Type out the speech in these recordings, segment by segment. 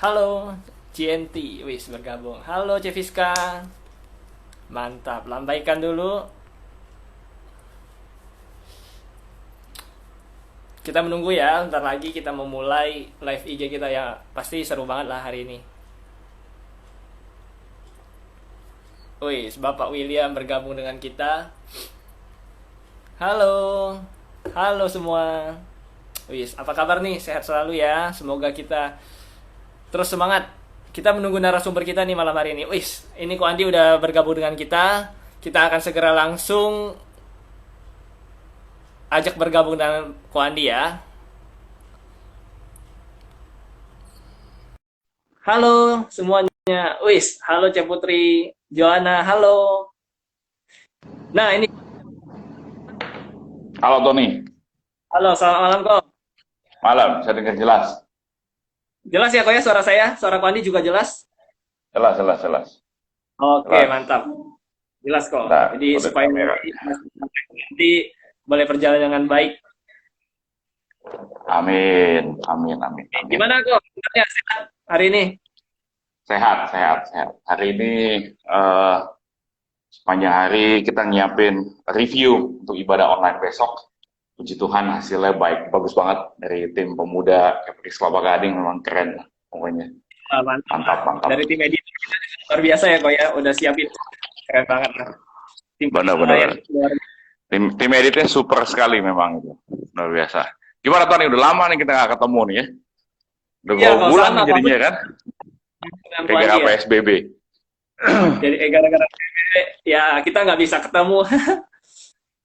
Halo, GNT, wis bergabung. Halo, Ceviska. Mantap, lambaikan dulu. Kita menunggu ya, ntar lagi kita memulai live IG kita ya. Pasti seru banget lah hari ini. Wis, Bapak William bergabung dengan kita. Halo, halo semua. Wis, apa kabar nih? Sehat selalu ya. Semoga kita terus semangat. Kita menunggu narasumber kita nih malam hari ini. Wis, ini Ko Andi udah bergabung dengan kita. Kita akan segera langsung ajak bergabung dengan Ko Andi ya. Halo semuanya. Wis, halo Cep Putri, Joanna, halo. Nah, ini Halo Tony, halo, selamat malam kok. malam, saya dengar jelas. Jelas ya kok ya suara saya? Suara Ko Andi juga jelas? Jelas, jelas, jelas. Oke, Jelas. mantap. Jelas kok. Bentar, Jadi kode supaya kamera. nanti boleh berjalan dengan baik. Amin, amin, amin, amin. Gimana kok? Sebenarnya sehat hari ini? Sehat, sehat, sehat. Hari ini eh, sepanjang hari kita nyiapin review untuk ibadah online besok. Puji Tuhan hasilnya baik, bagus banget dari tim pemuda Kepri Kelapa Gading, memang keren lah pokoknya. Mantap. Mantap, mantap. Dari tim edit kita luar biasa ya kok ya, udah siapin. Keren banget. Tim Benar, kita benar, yang benar. Tim editnya super sekali memang itu, luar biasa. Gimana Tony? Udah lama nih kita nggak ketemu nih ya. Udah Iya, berapa kalau bulan sama nih jadinya kan? dengan Ko Gara-gara Andi ya. PSBB. Jadi gara-gara PBB, ya kita nggak bisa ketemu.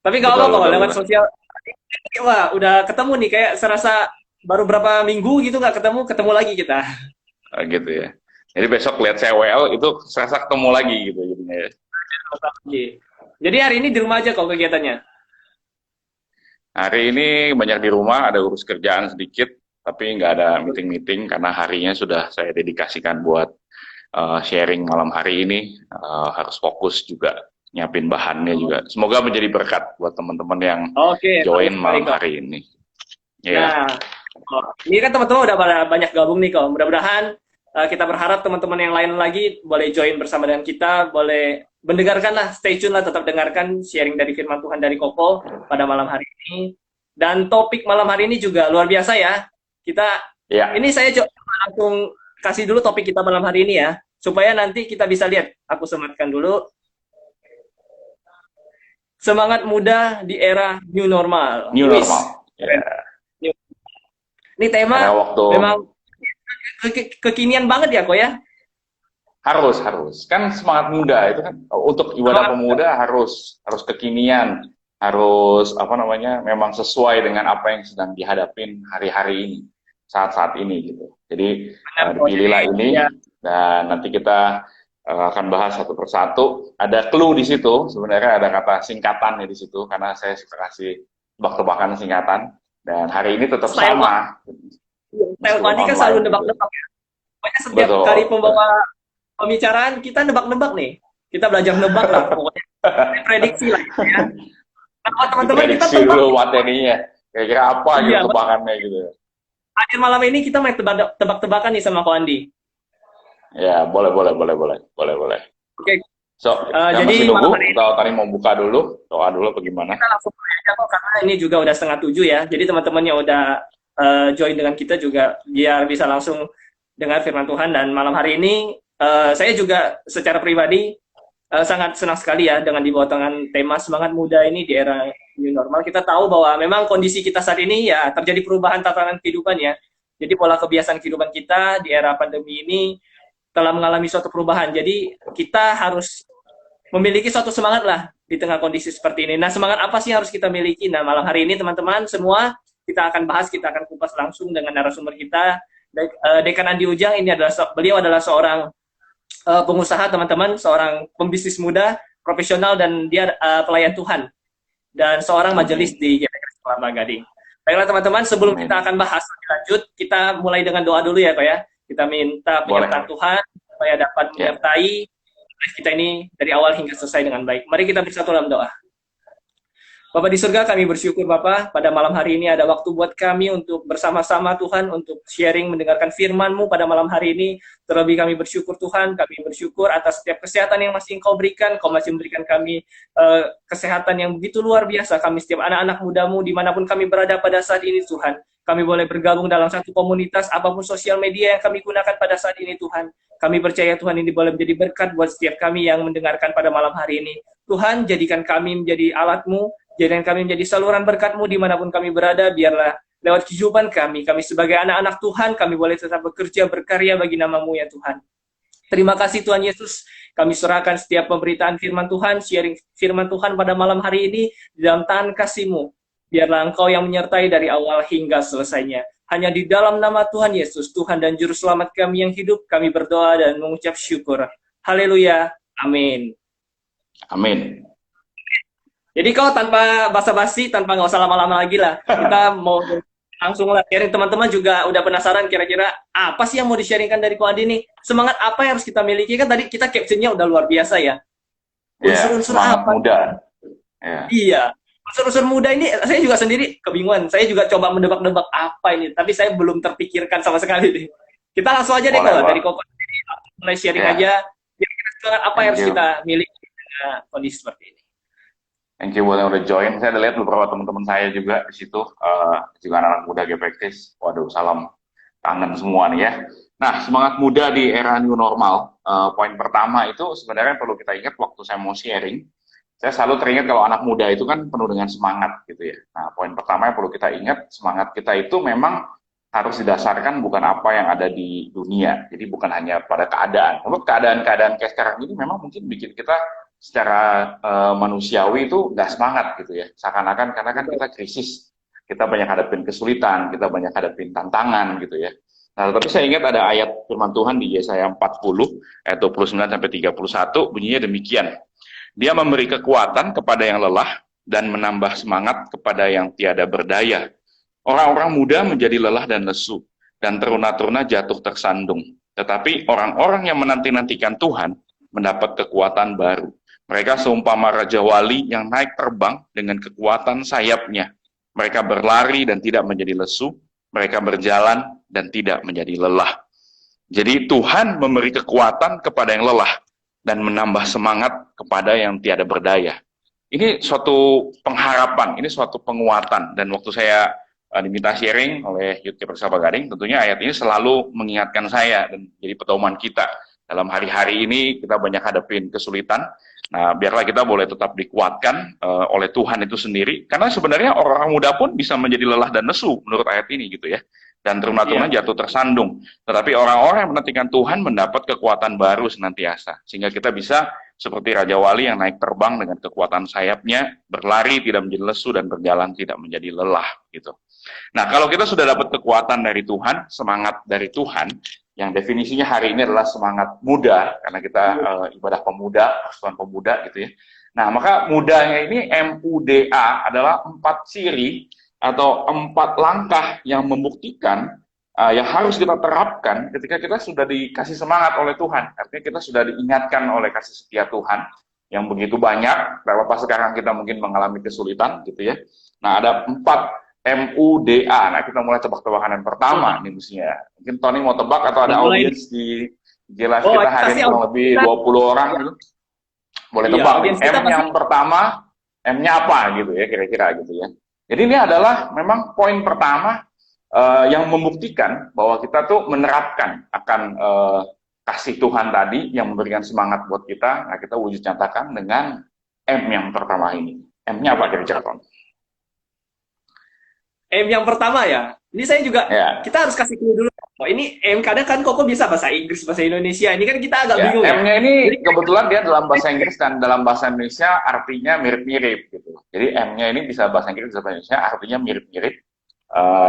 Tapi nggak Betul, apa-apa kok betul, lewat betul. sosial. Wah, udah ketemu nih kayak serasa baru berapa minggu gitu nggak ketemu, ketemu lagi kita. Gitu ya. Jadi besok lihat CWL itu serasa ketemu lagi gitu jadinya ya. Oke. Jadi hari ini di rumah aja kok kegiatannya. Hari ini banyak di rumah, ada urus kerjaan sedikit, tapi nggak ada meeting-meeting karena harinya sudah saya dedikasikan buat sharing malam hari ini. Harus fokus juga nyiapin bahannya juga. Semoga menjadi berkat buat teman-teman yang Oke, bagus join sekali malam kok. hari ini. Ya, Nah, ini kan teman-teman udah pada banyak gabung nih kok. Mudah-mudahan kita berharap teman-teman yang lain lagi boleh join bersama dengan kita, boleh mendengarkan lah, stay tune lah, tetap dengarkan sharing dari firman Tuhan dari Koko pada malam hari ini. Dan topik malam hari ini juga luar biasa ya. Kita ya, ini saya coba langsung kasih dulu topik kita malam hari ini ya, supaya nanti kita bisa lihat. Aku sematkan dulu. Semangat muda di era new normal. new Wis, normal. keren. Ya, Ini karena tema waktu memang kekinian banget ya kok ya. harus kan semangat muda itu kan untuk ibadah Semangat pemuda harus kekinian, harus apa namanya, memang sesuai dengan apa yang sedang dihadapin hari-hari ini, saat-saat ini gitu. Jadi benar kok. dipilihlah ini, Ya, dan nanti kita akan bahas satu persatu. Ada clue di situ, sebenarnya ada kata singkatannya di situ karena saya suka kasih tebak-tebakan singkatan, dan hari ini tetap style Pak, sama style meskipun Pandi kan selalu online gitu. nebak-nebak ya. Pokoknya setiap kali Betul. pembawa pembicaraan kita nebak-nebak nih. Kita belajar nebak lah pokoknya. Prediksi lah gitu ya. Nah, kalau teman-teman kita Diprediksi tebak dulu nih. materinya. Kira-kira apa gitu Iya, tebakannya gitu. akhir malam ini kita main tebak-tebakan nih sama Ko Andi. Ya, boleh, boleh, boleh, boleh, boleh, boleh. Oke, So, yang jadi masih malam nunggu, hari ini atau tadi mau buka dulu, doa dulu, bagaimana? kita langsung mulai aja kok karena ini juga udah 6:30 ya. Jadi teman-teman yang udah join dengan kita juga biar bisa langsung dengar firman Tuhan. Dan malam hari ini saya juga secara pribadi sangat senang sekali ya dengan dibawakan tema semangat muda ini di era new normal. Kita tahu bahwa memang kondisi kita saat ini ya terjadi perubahan tatanan kehidupan ya. Jadi pola kebiasaan kehidupan kita di era pandemi ini telah mengalami suatu perubahan. Jadi kita harus memiliki suatu semangat lah di tengah kondisi seperti ini. Nah, semangat apa sih yang harus kita miliki? Nah, malam hari ini teman-teman semua kita akan bahas, kita akan kupas langsung dengan narasumber kita. Dekan Andi Ujang ini adalah beliau adalah seorang pengusaha teman-teman, seorang pembisnis muda, profesional dan dia pelayan Tuhan dan seorang majelis Amin. di GPK Kelapa Gading. Baiklah teman-teman, sebelum kita Amin. akan bahas lebih lanjut, kita mulai dengan doa dulu ya Pak ya. Kita minta penyertaan Boleh. Tuhan supaya dapat Ya. menyertai live kita ini dari awal hingga selesai dengan baik. Mari kita bersatu dalam doa. Bapak di surga, kami bersyukur Bapak, pada malam hari ini ada waktu buat kami untuk bersama-sama Tuhan, untuk sharing, mendengarkan firman-Mu pada malam hari ini. Terlebih kami bersyukur Tuhan, kami bersyukur atas setiap kesehatan yang masih Engkau berikan, Kau masih memberikan kami kesehatan yang begitu luar biasa. Kami setiap anak-anak muda-Mu, dimanapun kami berada pada saat ini Tuhan. Kami boleh bergabung dalam satu komunitas, apapun sosial media yang kami gunakan pada saat ini Tuhan. Kami percaya Tuhan ini boleh menjadi berkat buat setiap kami yang mendengarkan pada malam hari ini. Tuhan, jadikan kami menjadi alat-Mu, jadikan kami menjadi saluran berkat-Mu dimanapun kami berada, biarlah lewat kehidupan kami sebagai anak-anak Tuhan, kami boleh tetap bekerja, berkarya bagi nama-Mu ya Tuhan. Terima kasih Tuhan Yesus, kami serahkan setiap pemberitaan firman Tuhan, sharing firman Tuhan pada malam hari ini, di dalam tangan kasih-Mu. Biarlah Engkau yang menyertai dari awal hingga selesainya. Hanya di dalam nama Tuhan Yesus, Tuhan dan Juru Selamat kami yang hidup, kami berdoa dan mengucap syukur. Haleluya, amin. Amin. Jadi kau tanpa basa-basi, tanpa nggak usah lama-lama lagi lah. Kita mau langsung lah sharing. Teman-teman juga udah penasaran kira-kira apa sih yang mau di-sharingkan dari Ko Andi nih? Semangat apa yang harus kita miliki? Kan tadi kita captionnya udah luar biasa ya. Unsur-unsur apa? Muda. Iya. Unsur-unsur muda ini saya juga sendiri kebingungan. Saya juga coba mendebak-debak apa ini, tapi saya belum terpikirkan sama sekali nih. Kita langsung aja deh kalau dari Koko mulai sharing aja. Kira-kira semangat apa yang harus kita miliki dengan kondisi seperti ini? Thank you buat yang udah join. Saya ada lihat beberapa teman-teman saya juga di situ, juga anak-anak muda Gepektis. Waduh, salam kangen semua nih ya. Nah, semangat muda di era new normal. Poin pertama itu sebenarnya perlu kita ingat waktu saya mau sharing. Saya selalu teringat kalau anak muda itu kan penuh dengan semangat gitu ya. Nah, poin pertama yang perlu kita ingat, semangat kita itu memang harus didasarkan bukan apa yang ada di dunia. Jadi bukan hanya pada keadaan. Kalau keadaan-keadaan kayak sekarang ini memang mungkin bikin kita secara manusiawi itu nggak semangat gitu ya, seakan-akan karena kan kita krisis, kita banyak hadapin kesulitan, kita banyak hadapin tantangan gitu ya. Nah, tapi saya ingat ada ayat firman Tuhan di Yesaya 40 ayat 29 sampai 31 bunyinya demikian. Dia memberi kekuatan kepada yang lelah dan menambah semangat kepada yang tiada berdaya. Orang-orang muda menjadi lelah dan lesu, dan teruna-teruna jatuh tersandung. Tetapi orang-orang yang menanti-nantikan Tuhan mendapat kekuatan baru. Mereka seumpama Raja Wali yang naik terbang dengan kekuatan sayapnya. Mereka berlari dan tidak menjadi lesu. Mereka berjalan dan tidak menjadi lelah. Jadi Tuhan memberi kekuatan kepada yang lelah dan menambah semangat kepada yang tiada berdaya. Ini suatu pengharapan, ini suatu penguatan. Dan waktu saya diminta sharing oleh Youth Keeper Sabah Gading, tentunya ayat ini selalu mengingatkan saya dan jadi pedoman kita. Dalam hari-hari ini kita banyak hadapin kesulitan. Nah, biarlah kita boleh tetap dikuatkan oleh Tuhan itu sendiri. Karena sebenarnya orang muda pun bisa menjadi lelah dan lesu menurut ayat ini gitu ya. Dan teruna-teruna jatuh tersandung. Tetapi orang-orang yang menantikan Tuhan mendapat kekuatan baru senantiasa. Sehingga kita bisa seperti Raja Wali yang naik terbang dengan kekuatan sayapnya, berlari tidak menjadi lesu dan berjalan tidak menjadi lelah gitu. Nah, kalau kita sudah dapat kekuatan dari Tuhan, semangat dari Tuhan, yang definisinya hari ini adalah semangat muda, karena kita ibadah pemuda, persatuan pemuda gitu ya. Nah, maka mudanya ini MUDA adalah 4 ciri atau 4 langkah yang membuktikan yang harus kita terapkan ketika kita sudah dikasih semangat oleh Tuhan. Artinya kita sudah diingatkan oleh kasih setia Tuhan yang begitu banyak, terlepas sekarang kita mungkin mengalami kesulitan gitu ya. Nah, ada 4 MUDA. Nah, kita mulai tebak-tebakan yang pertama nih mestinya. Mungkin Tony mau tebak atau ada audiens di jelas kita hari ini kurang lebih 20 orang gitu. Boleh tebak. M yang pertama, M-nya apa gitu ya kira-kira gitu ya. Jadi ini adalah memang poin pertama yang membuktikan bahwa kita tuh menerapkan akan kasih Tuhan tadi yang memberikan semangat buat kita. Nah, kita wujud nyatakan dengan M yang pertama ini. M-nya apa kira-kira, Tony? M yang pertama ya. Ini saya juga kita harus kasih clue dulu. Oh, ini M kadang kan Koko bisa bahasa Inggris, bahasa Indonesia. Ini kan kita agak bingung. M-nya ini kebetulan dia dalam bahasa Inggris dan dalam bahasa Indonesia artinya mirip-mirip gitu. Jadi M-nya ini bisa bahasa Inggris dan bahasa Indonesia artinya mirip-mirip.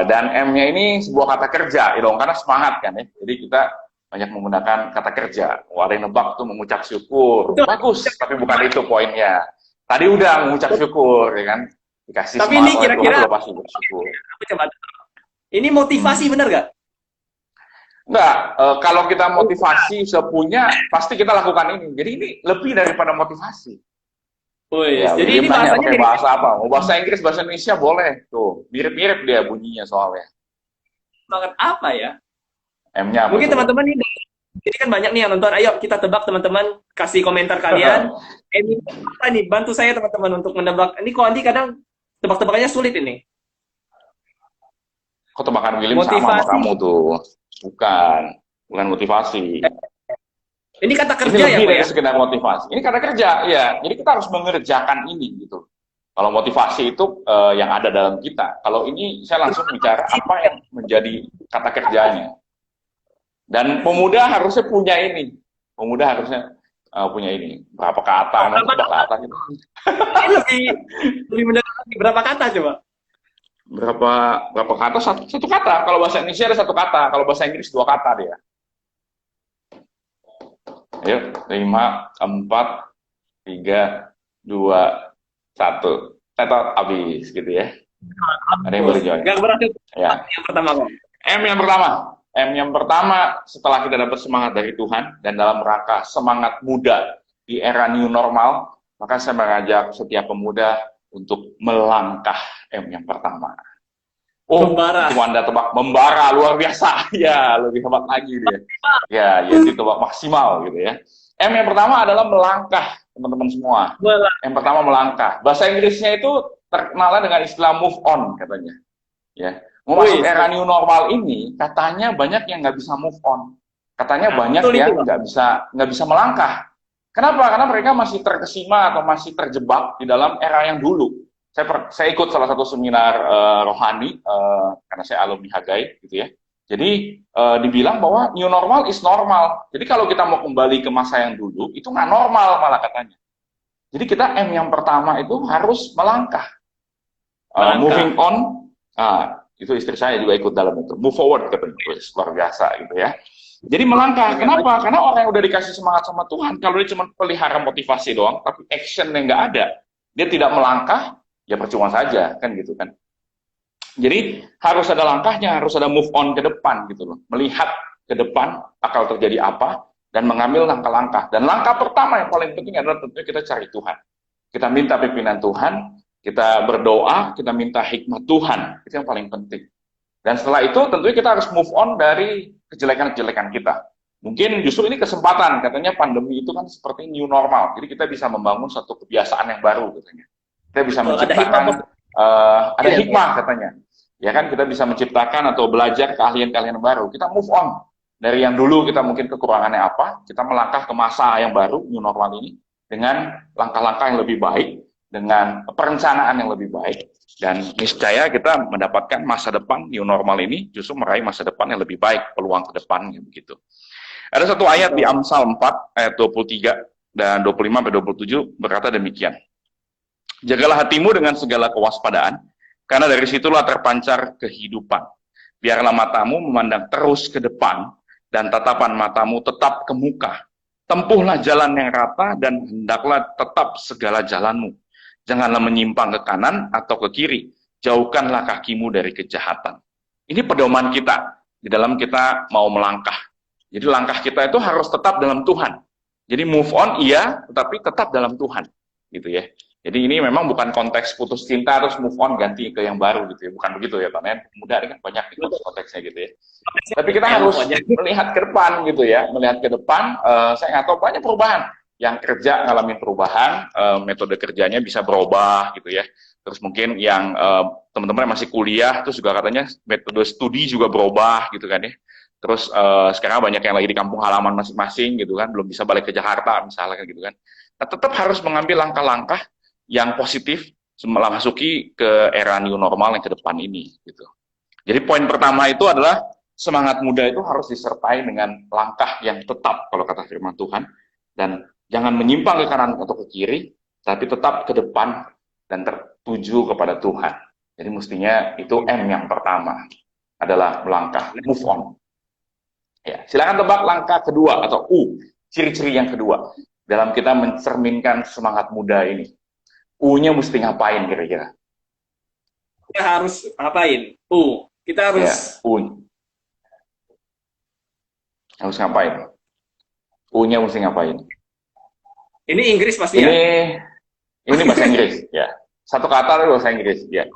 Dan M-nya ini sebuah kata kerja, gitu, karena semangat kan ya. Jadi kita banyak menggunakan kata kerja. Ada yang nebak tuh mengucap syukur. Bagus, tapi bukan itu poinnya. Tadi udah mengucap syukur, ya kan? Dikasih tapi ini kira-kira pasti bersyukur. Ini motivasi benar gak? Enggak, kalau kita motivasi sepunya pasti kita lakukan ini. Jadi ini lebih daripada motivasi. Wih, Ya, jadi William ini nanya bahasanya pakai dari bahasa apa? Mau bahasa Inggris, bahasa Indonesia boleh. Tuh, mirip-mirip dia bunyinya soalnya. banget apa ya? M-nya apa Mungkin coba? teman-teman ini kan banyak nih yang nonton. Ayo kita tebak teman-teman, kasih komentar kalian. Ini apa nih? Bantu saya teman-teman untuk menebak. Ini kok Andi kadang tebak-tebakannya sulit ini. Kok tebakan William sama Motivasi. kamu tuh? Bukan, bukan motivasi. Ini kata Ini kerja ya, lebih Pak dari ya? sekedar motivasi. Ini karena kerja, ya. Jadi kita harus mengerjakan ini gitu. Kalau motivasi itu yang ada dalam kita. Kalau ini saya langsung bicara apa yang menjadi kata kerjanya. Dan pemuda harusnya punya ini. Pemuda harusnya punya ini. Berapa kata, Oh, mau berapa berapa kata? kata gitu. Ini lebih mendekati berapa kata coba? Berapa berapa kata? Satu kata. Kalau bahasa Indonesia ada satu kata. Kalau bahasa Inggris dua kata dia. Ayo, 5, 4, 3, 2, 1. Tetot habis gitu ya. Ada yang boleh join. Gak berhasil Ya. yang pertama kok. M yang pertama. M yang pertama setelah kita dapat semangat dari Tuhan dan dalam rangka semangat muda di era new normal, maka saya mengajak setiap pemuda untuk melangkah. M yang pertama. Oh, Membara. itu Anda tebak membara luar biasa. Ya, lebih hebat lagi dia. Ya, itu tebak maksimal gitu ya. M yang pertama adalah melangkah, teman-teman semua. M pertama melangkah. Bahasa Inggrisnya itu terkenal dengan istilah move on katanya. Ya, mau masuk era new normal ini, katanya banyak yang nggak bisa move on. Katanya banyak yang nggak bisa melangkah. Kenapa? Karena mereka masih terkesima atau masih terjebak di dalam era yang dulu. Saya ikut salah satu seminar rohani karena saya alumni Hagai gitu ya. Jadi dibilang bahwa new normal is normal. Jadi kalau kita mau kembali ke masa yang dulu itu nggak normal malah katanya. Jadi kita M yang pertama itu harus melangkah. Moving on, itu istri saya juga ikut dalam itu. Move forward katanya, luar biasa gitu ya. Jadi melangkah. Kenapa? Karena orang yang udah dikasih semangat sama Tuhan, kalau dia cuma pelihara motivasi doang, tapi action yang nggak ada, dia tidak melangkah, ya percuma saja, kan gitu kan. Jadi harus ada langkahnya, harus ada move on ke depan gitu loh. Melihat ke depan bakal terjadi apa dan mengambil langkah-langkah. Dan langkah pertama yang paling penting adalah tentunya kita cari Tuhan. Kita minta pimpinan Tuhan, kita berdoa, kita minta hikmat Tuhan. Itu yang paling penting. Dan setelah itu tentunya kita harus move on dari kejelekan-kejelekan kita. Mungkin justru ini kesempatan, katanya pandemi itu kan seperti new normal. Jadi kita bisa membangun satu kebiasaan yang baru katanya. Kita bisa menciptakan ada hikmah katanya. Ya kan, kita bisa menciptakan atau belajar keahlian-keahlian baru. Kita move on dari yang dulu kita mungkin kekurangannya apa, kita melangkah ke masa yang baru, new normal ini, dengan langkah-langkah yang lebih baik, dengan perencanaan yang lebih baik, dan niscaya kita mendapatkan masa depan new normal ini justru meraih masa depan yang lebih baik, peluang ke depannya begitu. Ada satu ayat di Amsal 4 ayat 23 dan 25-27 berkata demikian. Jagalah hatimu dengan segala kewaspadaan, karena dari situlah terpancar kehidupan. Biarlah matamu memandang terus ke depan, dan tatapan matamu tetap ke muka. Tempuhlah jalan yang rata, dan hendaklah tetap segala jalanmu. Janganlah menyimpang ke kanan atau ke kiri. Jauhkanlah kakimu dari kejahatan. Ini pedoman kita di dalam kita mau melangkah. Jadi langkah kita itu harus tetap dalam Tuhan. Jadi move on iya, tetapi tetap dalam Tuhan, gitu ya. Jadi ini memang bukan konteks putus cinta terus move on ganti ke yang baru gitu ya. Bukan begitu ya, Pak Men. Muda ini kan banyak nih konteksnya gitu ya. Tapi kita harus melihat ke depan gitu ya. Melihat ke depan, saya nggak tahu banyak perubahan. Yang kerja ngalamin perubahan, metode kerjanya bisa berubah gitu ya. Terus mungkin yang teman-teman masih kuliah, terus juga katanya metode studi juga berubah gitu kan ya. Terus sekarang banyak yang lagi di kampung halaman masing-masing gitu kan, belum bisa balik ke Jakarta misalnya gitu kan. Nah, tetap harus mengambil langkah-langkah yang positif memasuki ke era new normal yang ke depan ini gitu. Jadi poin pertama itu adalah semangat muda itu harus disertai dengan langkah yang tetap kalau kata firman Tuhan, dan jangan menyimpang ke kanan atau ke kiri, tapi tetap ke depan dan tertuju kepada Tuhan. Jadi mestinya itu M yang pertama adalah melangkah, move on. Ya, silakan tebak langkah kedua atau U, ciri-ciri yang kedua dalam kita mencerminkan semangat muda ini. U-nya mesti ngapain kira-kira? Kita harus ngapain? Kita harus U. Harus ngapain? U-nya mesti ngapain? Ini Inggris pasti ini, ya? Ini bahasa Inggris, ya. Satu kata itu bahasa Inggris, ya.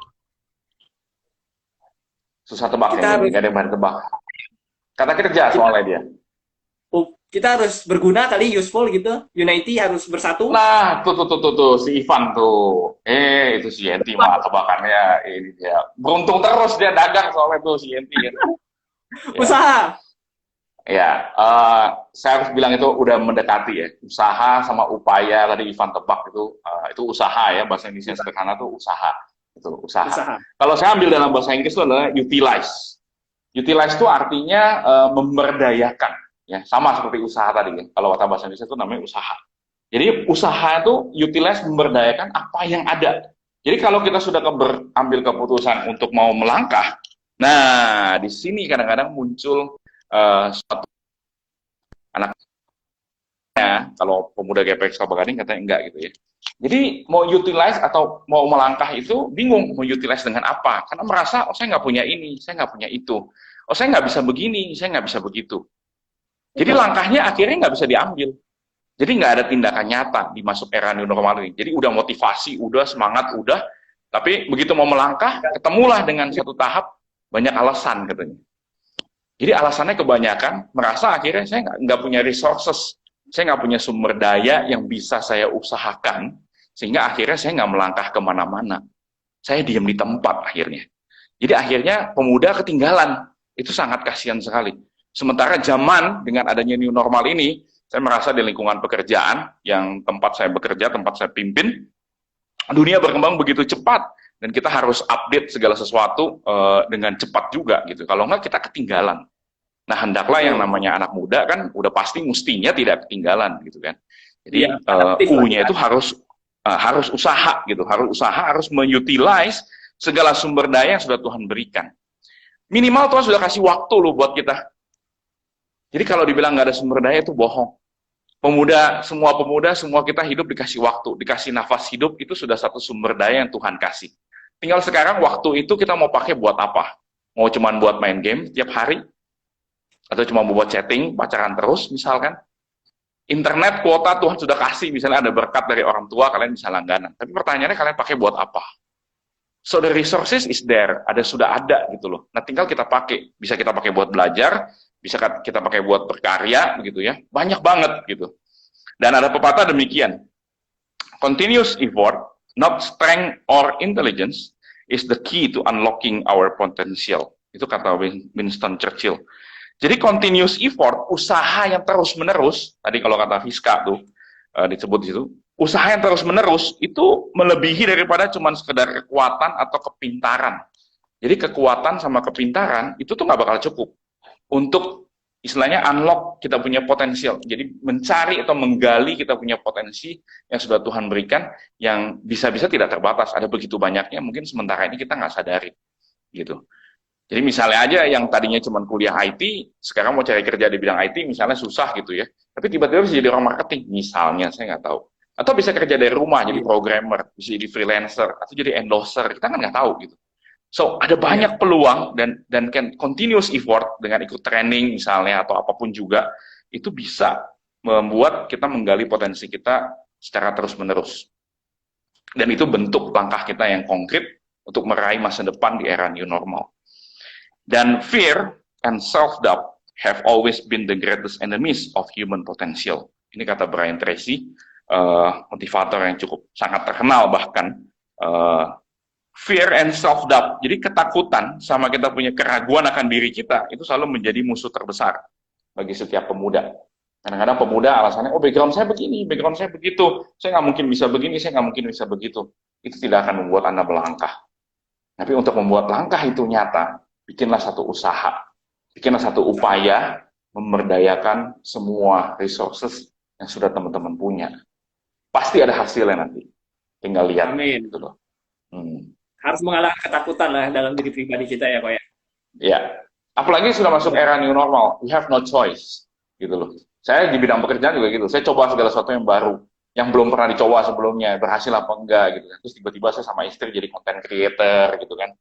Susah tebak Kita ini, harus nggak ada yang bisa tebak. Kata kerja soalnya dia. kita harus berguna kali, useful gitu. Unity harus bersatu. Nah, tuh, si Ivan tuh. Itu si Yenti mah tebakannya ini dia. Beruntung terus dia dagang soalnya tuh si Yenti. Ya. Usaha. Ya, saya harus bilang itu udah mendekati ya. Usaha sama upaya tadi Ivan tebak itu usaha ya. Bahasa Indonesia sederhana tuh usaha. Itu usaha. Kalau saya ambil dalam bahasa Inggris itu adalah utilize. Utilize itu artinya memberdayakan. Ya, sama seperti usaha tadi ya. Kalau kata bahasa Indonesia itu namanya usaha. Jadi usaha itu utilize memberdayakan apa yang ada. Jadi kalau kita sudah ambil keputusan untuk mau melangkah, nah di sini kadang-kadang muncul suatu anaknya, kalau pemuda GPX Kelapa Gading katanya enggak gitu ya. Jadi mau utilize atau mau melangkah itu bingung mau utilize dengan apa. Karena merasa, oh saya nggak punya ini, saya nggak punya itu. Oh saya nggak bisa begini, saya nggak bisa begitu. Jadi langkahnya akhirnya nggak bisa diambil. Jadi nggak ada tindakan nyata di masuk era new normal ini. Jadi udah motivasi, udah semangat, udah. Tapi begitu mau melangkah, ketemulah dengan satu tahap, banyak alasan katanya. Jadi alasannya kebanyakan, merasa akhirnya saya nggak punya resources. Saya nggak punya sumber daya yang bisa saya usahakan, sehingga akhirnya saya nggak melangkah kemana-mana. Saya diam di tempat akhirnya. Jadi akhirnya pemuda ketinggalan. Itu sangat kasihan sekali. Sementara zaman dengan adanya new normal ini, saya merasa di lingkungan pekerjaan yang tempat saya bekerja, tempat saya pimpin, dunia berkembang begitu cepat dan kita harus update segala sesuatu dengan cepat juga gitu. Kalau enggak kita ketinggalan. Nah, hendaklah yang namanya anak muda kan udah pasti mestinya tidak ketinggalan gitu kan. Jadi U-nya itu harus usaha gitu, harus mengutilize segala sumber daya yang sudah Tuhan berikan. Minimal Tuhan sudah kasih waktu loh buat kita. Jadi kalau dibilang nggak ada sumber daya itu bohong. Semua pemuda, semua kita hidup dikasih waktu, dikasih nafas hidup, itu sudah satu sumber daya yang Tuhan kasih. Tinggal sekarang waktu itu kita mau pakai buat apa? Mau cuman buat main game tiap hari? Atau cuma buat chatting, pacaran terus misalkan? Internet kuota Tuhan sudah kasih, misalnya ada berkat dari orang tua, kalian bisa langganan. Tapi pertanyaannya kalian pakai buat apa? So the resources is there, sudah ada gitu loh. Nah tinggal kita pakai, bisa kita pakai buat belajar, bisa kita pakai buat berkarya begitu ya, banyak banget gitu. Dan ada pepatah demikian, continuous effort, not strength or intelligence, is the key to unlocking our potential. Itu kata Winston Churchill. Jadi continuous effort, usaha yang terus menerus, tadi kalau kata Fiska tuh disebut di situ, usaha yang terus menerus itu melebihi daripada cuma sekedar kekuatan atau kepintaran. Jadi kekuatan sama kepintaran itu tuh nggak bakal cukup untuk istilahnya unlock kita punya potensial. Jadi mencari atau menggali kita punya potensi yang sudah Tuhan berikan yang bisa-bisa tidak terbatas. Ada begitu banyaknya, mungkin sementara ini kita nggak sadari. Gitu. Jadi misalnya aja yang tadinya cuma kuliah IT, sekarang mau cari kerja di bidang IT misalnya susah gitu ya. Tapi tiba-tiba bisa jadi orang marketing, misalnya, saya nggak tahu. Atau bisa kerja dari rumah, jadi programmer, bisa jadi freelancer, atau jadi endorser, kita kan nggak tahu gitu. So, ada banyak peluang dan can continuous effort dengan ikut training misalnya atau apapun juga, itu bisa membuat kita menggali potensi kita secara terus-menerus. Dan itu bentuk langkah kita yang konkret untuk meraih masa depan di era new normal. Dan fear and self-doubt have always been the greatest enemies of human potential. Ini kata Brian Tracy, motivator yang cukup sangat terkenal bahkan. Fear and self-doubt, jadi ketakutan sama kita punya keraguan akan diri kita, itu selalu menjadi musuh terbesar bagi setiap pemuda. Kadang-kadang pemuda alasannya, oh background saya begini, background saya begitu, saya nggak mungkin bisa begini, saya nggak mungkin bisa begitu. Itu tidak akan membuat Anda melangkah. Tapi untuk membuat langkah itu nyata, bikinlah satu usaha, bikinlah satu upaya, memberdayakan semua resources yang sudah teman-teman punya. Pasti ada hasilnya nanti. Tinggal lihat. Amin. Gitu loh. Harus mengalahkan ketakutan lah dalam diri pribadi kita ya, Pak ya. Ya. Apalagi sudah masuk era new normal, we have no choice. Gitu loh. Saya di bidang pekerjaan juga gitu. Saya coba segala sesuatu yang baru, yang belum pernah dicoba sebelumnya, berhasil apa enggak gitu kan. Terus tiba-tiba saya sama istri jadi content creator gitu kan.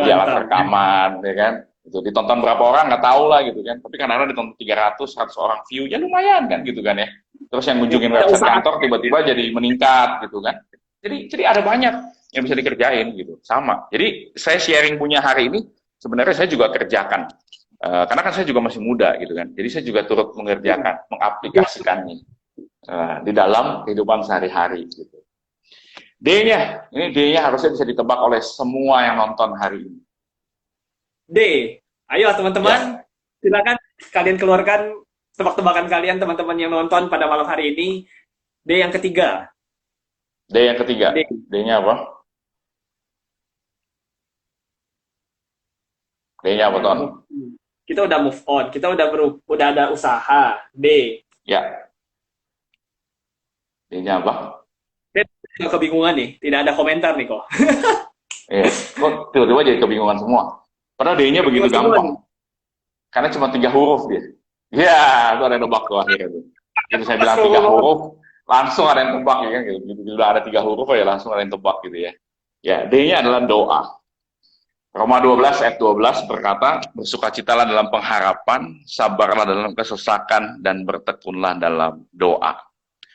Jalan rekaman, ya kan. Itu ditonton berapa orang nggak tahu lah gitu kan. Tapi kadang-kadang ditonton 300, 100 orang view, ya lumayan kan gitu kan ya. Terus yang kunjungin website kantor tiba-tiba jadi meningkat gitu kan. Jadi ada banyak yang bisa dikerjain gitu. Sama. Jadi saya sharing punya hari ini sebenarnya saya juga kerjakan. Karena kan saya juga masih muda gitu kan. Jadi saya juga turut mengerjakan, mengaplikasikannya di dalam kehidupan sehari-hari gitu. D-nya, ini D-nya harusnya bisa ditebak oleh semua yang nonton hari ini. D. Ayo teman-teman, Ya, silakan kalian keluarkan tebak-tebakan kalian teman-teman yang nonton pada malam hari ini. D yang ketiga. D yang ketiga. D. D-nya apa? D-nya apa, Ton? Kita udah move on, kita udah ada usaha. D. Ya, D-nya apa? Saya kebingungan nih, tidak ada komentar nih kok. Kok tiba-tiba jadi kebingungan semua? Padahal D-nya begitu gampang. Karena cuma 3 huruf dia. Ya, itu ada yang nebak tuh akhirnya tuh. Jadi saya bilang 3 huruf, langsung ada yang tebak ya kan gitu. Udah ada 3 huruf ya langsung ada yang tebak gitu ya. Ya, D-nya adalah doa. Roma 12 ayat 12 berkata, bersukacitalah dalam pengharapan, sabarlah dalam kesesakan, dan bertekunlah dalam doa.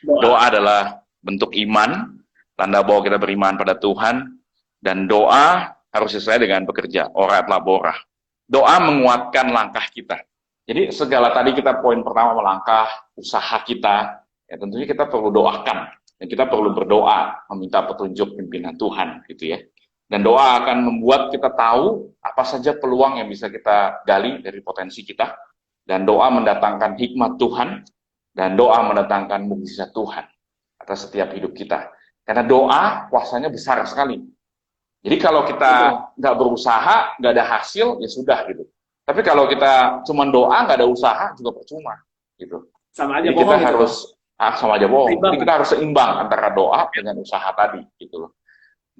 Doa adalah bentuk iman, tanda bahwa kita beriman pada Tuhan, dan doa harus sesuai dengan bekerja, ora et labora. Doa menguatkan langkah kita. Jadi segala tadi kita poin pertama melangkah, usaha kita, ya tentunya kita perlu doakan. Dan kita perlu berdoa, meminta petunjuk pimpinan Tuhan gitu ya. Dan doa akan membuat kita tahu apa saja peluang yang bisa kita gali dari potensi kita. Dan doa mendatangkan hikmat Tuhan, dan doa mendatangkan mukjizat Tuhan atas setiap hidup kita. Karena doa kuasanya besar sekali. Jadi kalau kita nggak berusaha, nggak ada hasil, ya sudah gitu. Tapi kalau kita cuma doa, nggak ada usaha, juga percuma gitu. Sama aja Jadi bohong kita gitu. harus, sama aja bohong. Seimbang. Jadi kita harus seimbang antara doa dengan usaha tadi gitu loh.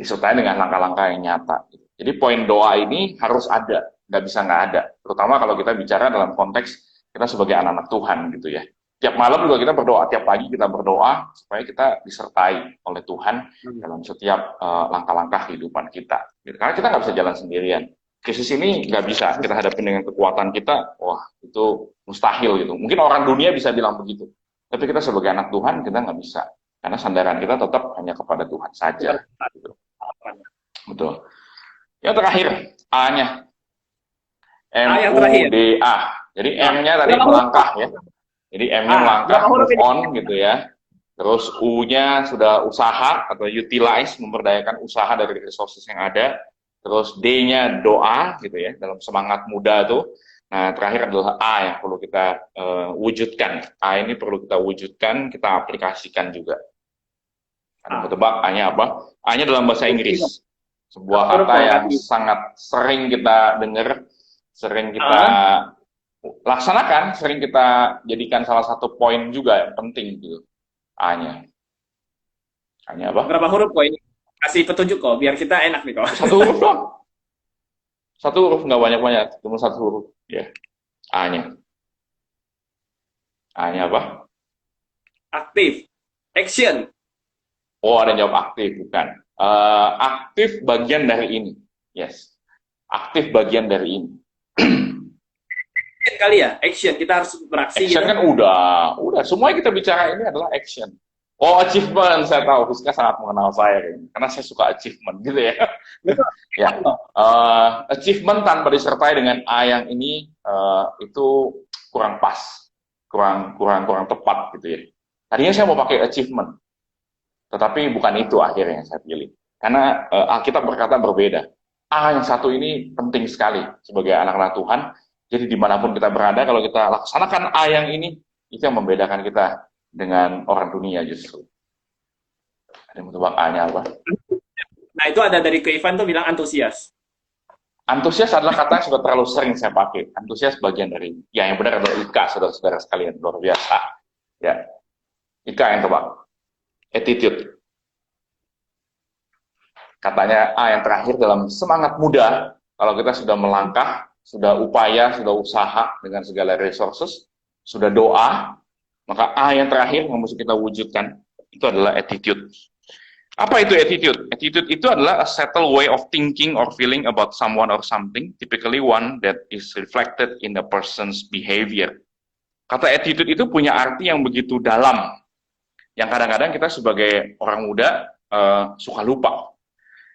Disertai dengan langkah-langkah yang nyata. Jadi poin doa ini harus ada, nggak bisa nggak ada. Terutama kalau kita bicara dalam konteks kita sebagai anak-anak Tuhan gitu ya. Tiap malam juga kita berdoa, tiap pagi kita berdoa supaya kita disertai oleh Tuhan dalam setiap langkah-langkah kehidupan kita. Gitu. Karena kita nggak bisa jalan sendirian. Krisis ini nggak bisa kita hadapin dengan kekuatan kita, wah itu mustahil gitu. Mungkin orang dunia bisa bilang begitu, tapi kita sebagai anak Tuhan kita nggak bisa. Karena sandaran kita tetap hanya kepada Tuhan saja. Gitu. Betul. Yang terakhir, A-nya. M-U-D-A. Jadi M-nya tadi melangkah ya. Jadi M-nya melangkah, move on gitu ya. Terus U-nya sudah usaha atau utilize, memberdayakan usaha dari resources yang ada. Terus D-nya doa gitu ya, dalam semangat muda tuh. Nah, terakhir adalah A yang perlu kita wujudkan. A ini perlu kita wujudkan, kita aplikasikan juga. Ada tebak A-nya apa? A-nya dalam bahasa Inggris. Sebuah kata yang sangat sering kita dengar, sering kita laksanakan, sering kita jadikan salah satu poin juga yang penting gitu. A-nya. A-nya apa? Berapa huruf kok ini? Kasih petunjuk kok, biar kita enak nih kok. Satu huruf dong. Satu huruf, nggak banyak-banyak. Cuma satu huruf. Ya. A-nya. A-nya apa? Aktif. Action. Oh, ada yang jawab aktif, bukan. Aktif bagian dari ini. Yes. Aktif bagian dari ini. Action kali ya? Action. Kita harus beraksi Action gitu. kan udah. Semua yang kita bicara ini adalah action. Oh, achievement, saya tahu. Fiska sangat mengenal saya, karena saya suka achievement, gitu ya. Ya. Achievement tanpa disertai dengan A yang ini, itu kurang pas. Kurang tepat, gitu ya. Tadinya saya mau pakai achievement. Tetapi bukan itu akhirnya yang saya pilih. Karena Alkitab berkata berbeda. A yang satu ini penting sekali sebagai anak-anak Tuhan. Jadi dimanapun kita berada, kalau kita laksanakan A yang ini, itu yang membedakan kita dengan orang dunia justru. Ada yang mau tebak A-nya apa? Nah, itu ada dari ke Ivan tuh bilang antusias. Antusias adalah kata yang sudah terlalu sering saya pakai. Antusias bagian dari, ya yang benar adalah Ika, saudara-saudara sekalian, luar biasa. Ya, Ika yang tebak. Attitude. Katanya A yang terakhir dalam semangat muda, kalau kita sudah melangkah, sudah upaya, sudah usaha dengan segala resources, sudah doa, maka A yang terakhir yang mesti kita wujudkan, itu adalah attitude. Apa itu attitude? Attitude itu adalah a settled way of thinking or feeling about someone or something, typically one that is reflected in the person's behavior. Kata attitude itu punya arti yang begitu dalam, yang kadang-kadang kita sebagai orang muda suka lupa.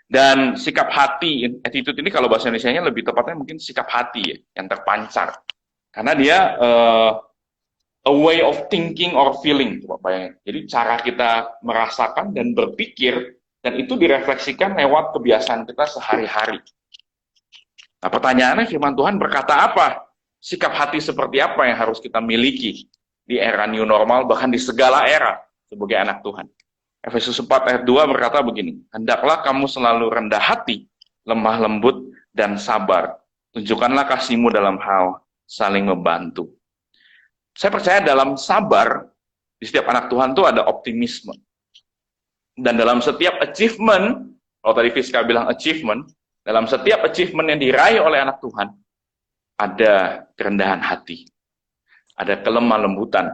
Dan sikap hati, attitude ini kalau bahasa Indonesianya lebih tepatnya mungkin sikap hati ya, yang terpancar. Karena dia a way of thinking or feeling, coba bayangin. Jadi cara kita merasakan dan berpikir, dan itu direfleksikan lewat kebiasaan kita sehari-hari. Nah, pertanyaannya firman Tuhan berkata apa? Sikap hati seperti apa yang harus kita miliki di era new normal, bahkan di segala era sebagai anak Tuhan. Efesus 4 ayat 2 berkata begini, hendaklah kamu selalu rendah hati, lemah lembut, dan sabar. Tunjukkanlah kasihmu dalam hal saling membantu. Saya percaya dalam sabar, di setiap anak Tuhan itu ada optimisme. Dan dalam setiap achievement, kalau tadi Fiska bilang achievement, dalam setiap achievement yang diraih oleh anak Tuhan, ada kerendahan hati, ada kelemah lembutan,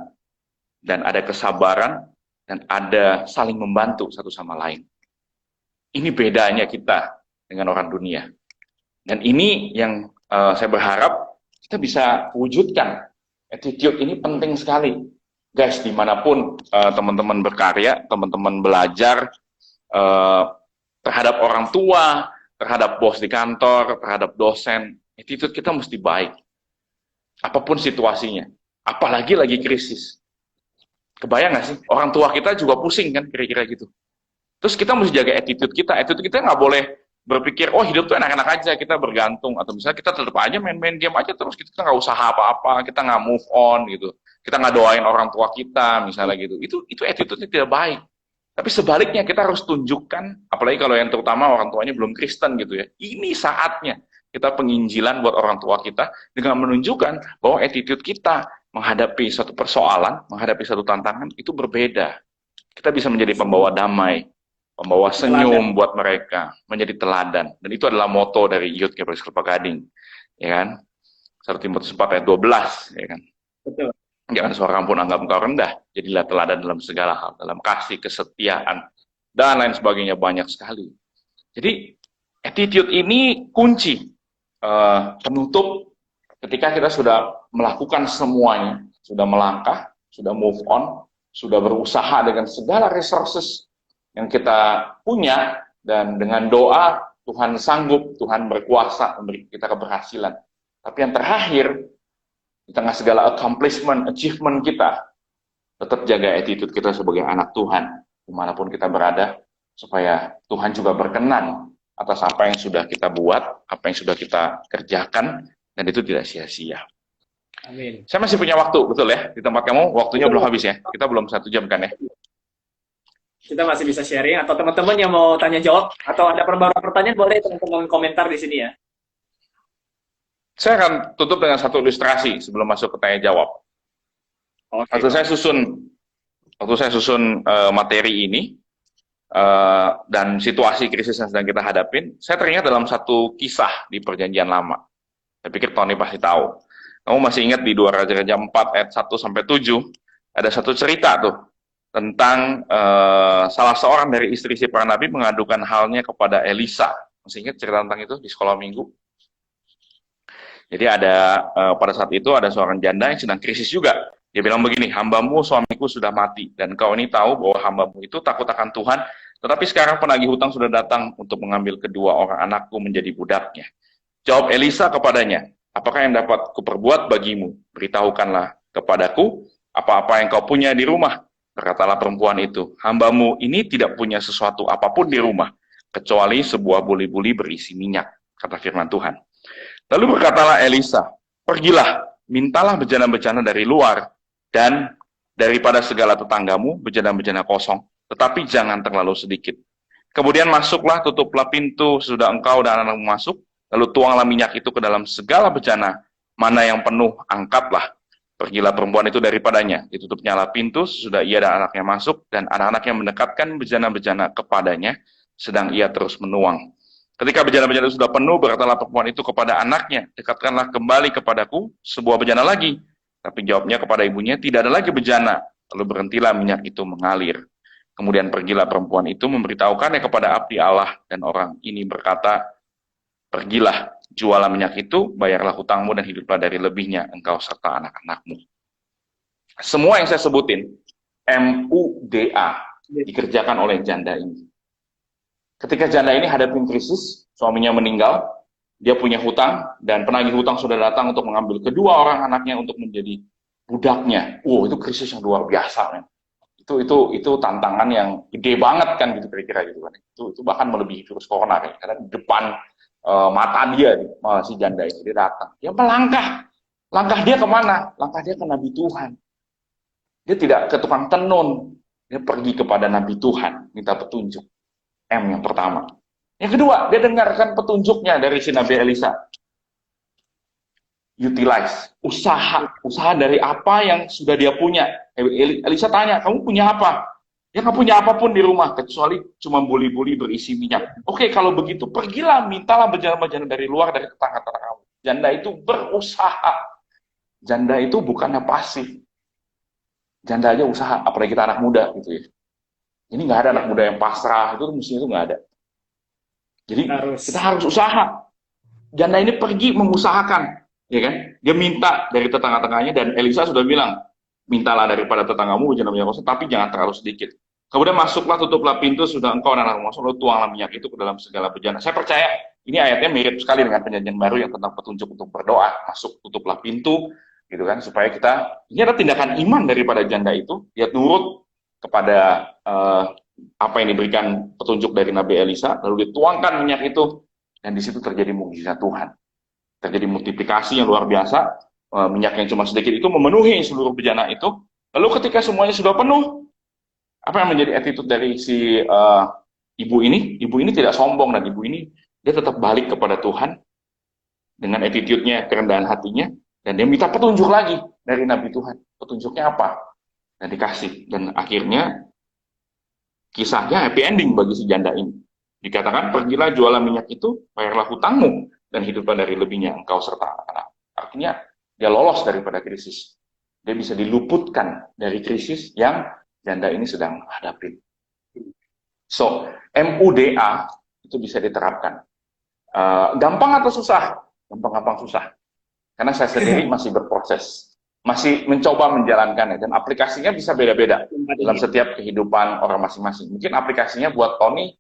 dan ada kesabaran, dan ada saling membantu satu sama lain. Ini bedanya kita dengan orang dunia. Dan ini yang saya berharap kita bisa wujudkan. Attitude ini penting sekali. Guys, dimanapun teman-teman berkarya, teman-teman belajar terhadap orang tua, terhadap bos di kantor, terhadap dosen, attitude kita mesti baik. Apapun situasinya. Apalagi lagi krisis. Kebayang nggak sih? Orang tua kita juga pusing kan, kira-kira gitu. Terus kita mesti jaga attitude kita. Attitude kita nggak boleh berpikir, oh hidup tuh enak-enak aja, kita bergantung. Atau misalnya kita tetap aja main-main game aja terus, kita nggak usaha apa-apa, kita nggak move on gitu. Kita nggak doain orang tua kita, misalnya gitu. Itu attitude-nya tidak baik. Tapi sebaliknya kita harus tunjukkan, apalagi kalau yang terutama orang tuanya belum Kristen gitu ya. Ini saatnya kita penginjilan buat orang tua kita dengan menunjukkan bahwa attitude kita menghadapi satu persoalan, menghadapi satu tantangan, itu berbeda. Kita bisa menjadi pembawa damai, pembawa senyum buat mereka, menjadi teladan. Dan itu adalah moto dari Youth Gathering Kelapa Gading. Ya kan? 1 Timotius 4 ayat 12. Ya kan? Betul. Jangan seorang pun anggap engkau rendah. Jadilah teladan dalam segala hal. Dalam kasih, kesetiaan, dan lain sebagainya banyak sekali. Jadi, attitude ini kunci. Penutup ketika kita sudah melakukan semuanya, sudah melangkah, sudah move on, sudah berusaha dengan segala resources yang kita punya, dan dengan doa, Tuhan sanggup, Tuhan berkuasa memberi kita keberhasilan. Tapi yang terakhir, di tengah segala accomplishment, achievement kita, tetap jaga attitude kita sebagai anak Tuhan, dimanapun kita berada, supaya Tuhan juga berkenan atas apa yang sudah kita buat, apa yang sudah kita kerjakan, dan itu tidak sia-sia. Amin. Saya masih punya waktu, betul ya? Di tempat kamu, waktunya belum habis ya? Kita belum 1 jam kan ya? Kita masih bisa sharing, atau teman-teman yang mau tanya jawab, atau ada pertanyaan, boleh teman-teman komentar di sini ya. Saya akan tutup dengan satu ilustrasi sebelum masuk ke tanya jawab. Okay. Waktu saya susun materi ini, dan situasi krisis yang sedang kita hadapin, saya teringat dalam satu kisah di Perjanjian Lama. Saya pikir Tony pasti tahu. Kamu masih ingat di 2 Raja-Raja 4 ayat 1-7, ada satu cerita tuh, tentang salah seorang dari istri si para nabi mengadukan halnya kepada Elisa. Masih ingat cerita tentang itu di sekolah minggu? Jadi ada pada saat itu ada seorang janda yang sedang krisis juga. Dia bilang begini, hambamu suamiku sudah mati, dan kau ini tahu bahwa hambamu itu takut akan Tuhan, tetapi sekarang penagih hutang sudah datang untuk mengambil kedua orang anakku menjadi budaknya. Jawab Elisa kepadanya, apakah yang dapat kuperbuat bagimu? Beritahukanlah kepadaku apa-apa yang kau punya di rumah. Berkatalah perempuan itu, hambamu ini tidak punya sesuatu apapun di rumah, kecuali sebuah buli-buli berisi minyak, kata firman Tuhan. Lalu berkatalah Elisa, pergilah, mintalah bejana-bejana dari luar, dan daripada segala tetanggamu, bejana-bejana kosong, tetapi jangan terlalu sedikit. Kemudian masuklah, tutuplah pintu, sesudah engkau dan anak-anakmu masuk, lalu tuanglah minyak itu ke dalam segala bejana, mana yang penuh, angkatlah. Pergilah perempuan itu daripadanya, ditutup nyala pintu, sesudah ia dan anaknya masuk, dan anak-anaknya mendekatkan bejana-bejana kepadanya, sedang ia terus menuang. Ketika bejana-bejana itu sudah penuh, berkatalah perempuan itu kepada anaknya, dekatkanlah kembali kepadaku sebuah bejana lagi. Tapi jawabnya kepada ibunya, tidak ada lagi bejana. Lalu berhentilah minyak itu mengalir. Kemudian pergilah perempuan itu memberitahukannya kepada abdi Allah, dan orang ini berkata, pergilah, jualah minyak itu, bayarlah hutangmu, dan hiduplah dari lebihnya engkau serta anak-anakmu. Semua yang saya sebutin, MUDA, dikerjakan oleh janda ini. Ketika janda ini hadapin krisis, suaminya meninggal, dia punya hutang, dan penagih hutang sudah datang untuk mengambil kedua orang anaknya untuk menjadi budaknya. Itu krisis yang luar biasa, men. Itu tantangan yang gede banget kan gitu kira-kira gitu kan. Itu bahkan melebihi virus corona kan. Karena di depan mata dia si janda ini dia datang. Dia melangkah. Langkah dia kemana? Langkah dia ke Nabi Tuhan. Dia tidak ke tukang tenun. Dia pergi kepada Nabi Tuhan, minta petunjuk. Yang pertama. Yang kedua, dia dengarkan petunjuknya dari si Nabi Elisa. Utilize, usaha dari apa yang sudah dia punya. Elisa tanya, kamu punya apa? Dia nggak punya apapun di rumah, kecuali cuma buli-buli berisi minyak. Oke, kalau begitu, pergilah, mintalah bejana-bejana dari luar, dari tetangga-tetangga kamu. Janda itu berusaha. Janda itu bukannya pasif. Janda aja usaha, apalagi kita anak muda gitu ya. Ini nggak ada anak muda yang pasrah, itu mestinya itu nggak ada. Jadi kita harus usaha. Janda ini pergi mengusahakan, ya kan? Dia minta dari tetangga-tetangganya, dan Elisa sudah bilang, mintalah daripada tetanggamu bejana minyak kosong, tapi jangan terlalu sedikit. Kemudian masuklah, tutuplah pintu, sudah engkau dan anakmu masuk, lalu tuanglah minyak itu ke dalam segala bejana. Saya percaya ini ayatnya mirip sekali dengan perjanjian baru yang tentang petunjuk untuk berdoa. Masuk, tutuplah pintu, gitu kan? Supaya kita, ini ada tindakan iman daripada janda itu, dia nurut kepada apa yang diberikan petunjuk dari Nabi Elisa, lalu dituangkan minyak itu, dan di situ terjadi mukjizat Tuhan. Terjadi multiplikasi yang luar biasa, minyak yang cuma sedikit itu memenuhi seluruh bejana itu. Lalu ketika semuanya sudah penuh, apa yang menjadi attitude dari si ibu ini? Ibu ini tidak sombong, dan ibu ini dia tetap balik kepada Tuhan dengan attitude-nya, kerendahan hatinya, dan dia minta petunjuk lagi dari Nabi Tuhan. Petunjuknya apa? Dan dikasih. Dan akhirnya kisahnya happy ending bagi si janda ini. Dikatakan, pergilah jualah minyak itu, bayarlah hutangmu, dan hiduplah dari lebihnya engkau serta anak-anak. Artinya, dia lolos daripada krisis. Dia bisa diluputkan dari krisis yang janda ini sedang hadapi. So, MUDA itu bisa diterapkan. Gampang atau susah? Gampang-gampang susah. Karena saya sendiri masih berproses. Masih mencoba menjalankannya, dan aplikasinya bisa beda-beda dalam setiap kehidupan orang masing-masing. Mungkin aplikasinya buat Tony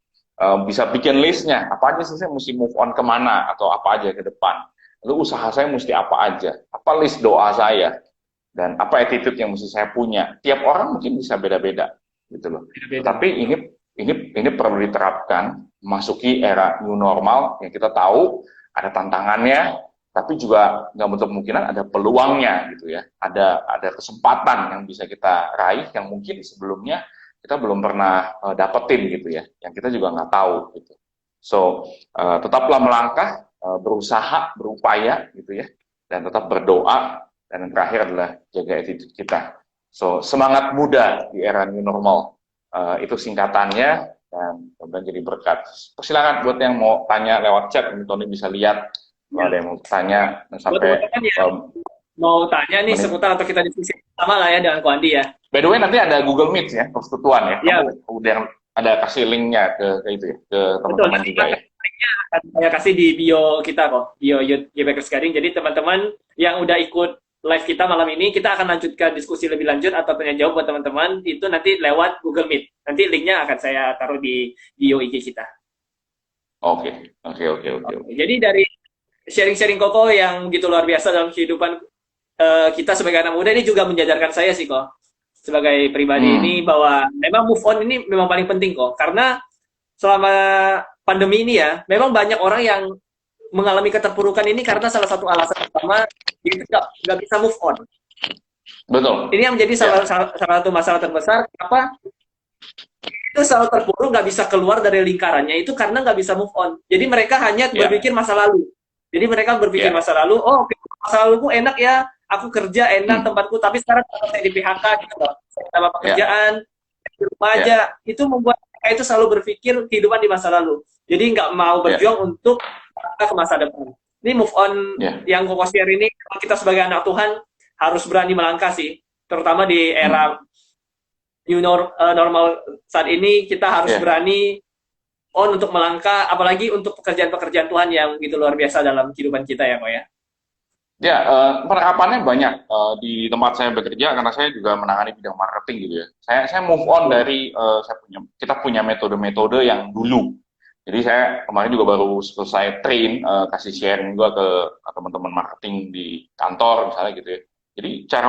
bisa bikin listnya, apa aja sih saya mesti move on kemana, atau apa aja ke depan. Lalu usaha saya mesti apa aja, apa list doa saya, dan apa attitude yang mesti saya punya. Tiap orang mungkin bisa beda-beda, gitu loh. Tapi ini perlu diterapkan, memasuki era new normal yang kita tahu ada tantangannya, tapi juga nggak menutup kemungkinan ada peluangnya gitu ya, ada kesempatan yang bisa kita raih yang mungkin sebelumnya kita belum pernah dapetin gitu ya, yang kita juga nggak tahu gitu. So tetaplah melangkah, berusaha, berupaya gitu ya, dan tetap berdoa, dan yang terakhir adalah jaga attitude kita. So semangat muda di era new normal, itu singkatannya, dan kemudian jadi berkat. Silakan buat yang mau tanya lewat chat, ini Tony bisa lihat. Kalau ada yang mau tanya sampai mau tanya nih seputar, atau kita diskusi sama lah ya dengan Ko Andi ya. By the way, nanti ada Google Meet ya, persekutuan ya. Ya. Udah ada kasih linknya ke itu ya, ke teman-teman juga ya. Linknya akan saya kasih di bio kita kok, bio YBakers Gading. Jadi teman-teman yang udah ikut live kita malam ini, kita akan lanjutkan diskusi lebih lanjut atau tanya jawab buat teman-teman itu nanti lewat Google Meet. Nanti linknya akan saya taruh di bio IG kita. Oke. Jadi dari sharing-sharing Koko yang begitu luar biasa dalam kehidupan kita sebagai anak muda, ini juga menjajarkan saya sih kok sebagai pribadi ini, bahwa memang move on ini memang paling penting kok, karena selama pandemi ini ya memang banyak orang yang mengalami keterpurukan ini karena salah satu alasan utama itu nggak bisa move on. Betul. Ini yang menjadi salah satu masalah terbesar kenapa itu selalu terpuruk, nggak bisa keluar dari lingkarannya itu karena nggak bisa move on. Jadi mereka hanya berpikir masa lalu. Jadi mereka berpikir masa lalu, oh masa laluku enak ya, aku kerja enak tempatku, tapi sekarang saya di PHK gitu loh, saya dapat pekerjaan, di rumah aja, itu membuat mereka itu selalu berpikir kehidupan di masa lalu. Jadi nggak mau berjuang untuk ke masa depan. Ini move on yang Koko share ini, kita sebagai anak Tuhan harus berani melangkah sih, terutama di era new normal saat ini, kita harus berani untuk melangkah, apalagi untuk pekerjaan-pekerjaan Tuhan yang gitu luar biasa dalam kehidupan kita ya, Ko ya. Ya, penerapannya banyak di tempat saya bekerja, karena saya juga menangani bidang marketing gitu ya. Saya move on dari kita punya metode-metode yang dulu Jadi saya kemarin juga baru selesai train, kasih sharing juga ke teman-teman marketing di kantor misalnya gitu ya. Jadi cara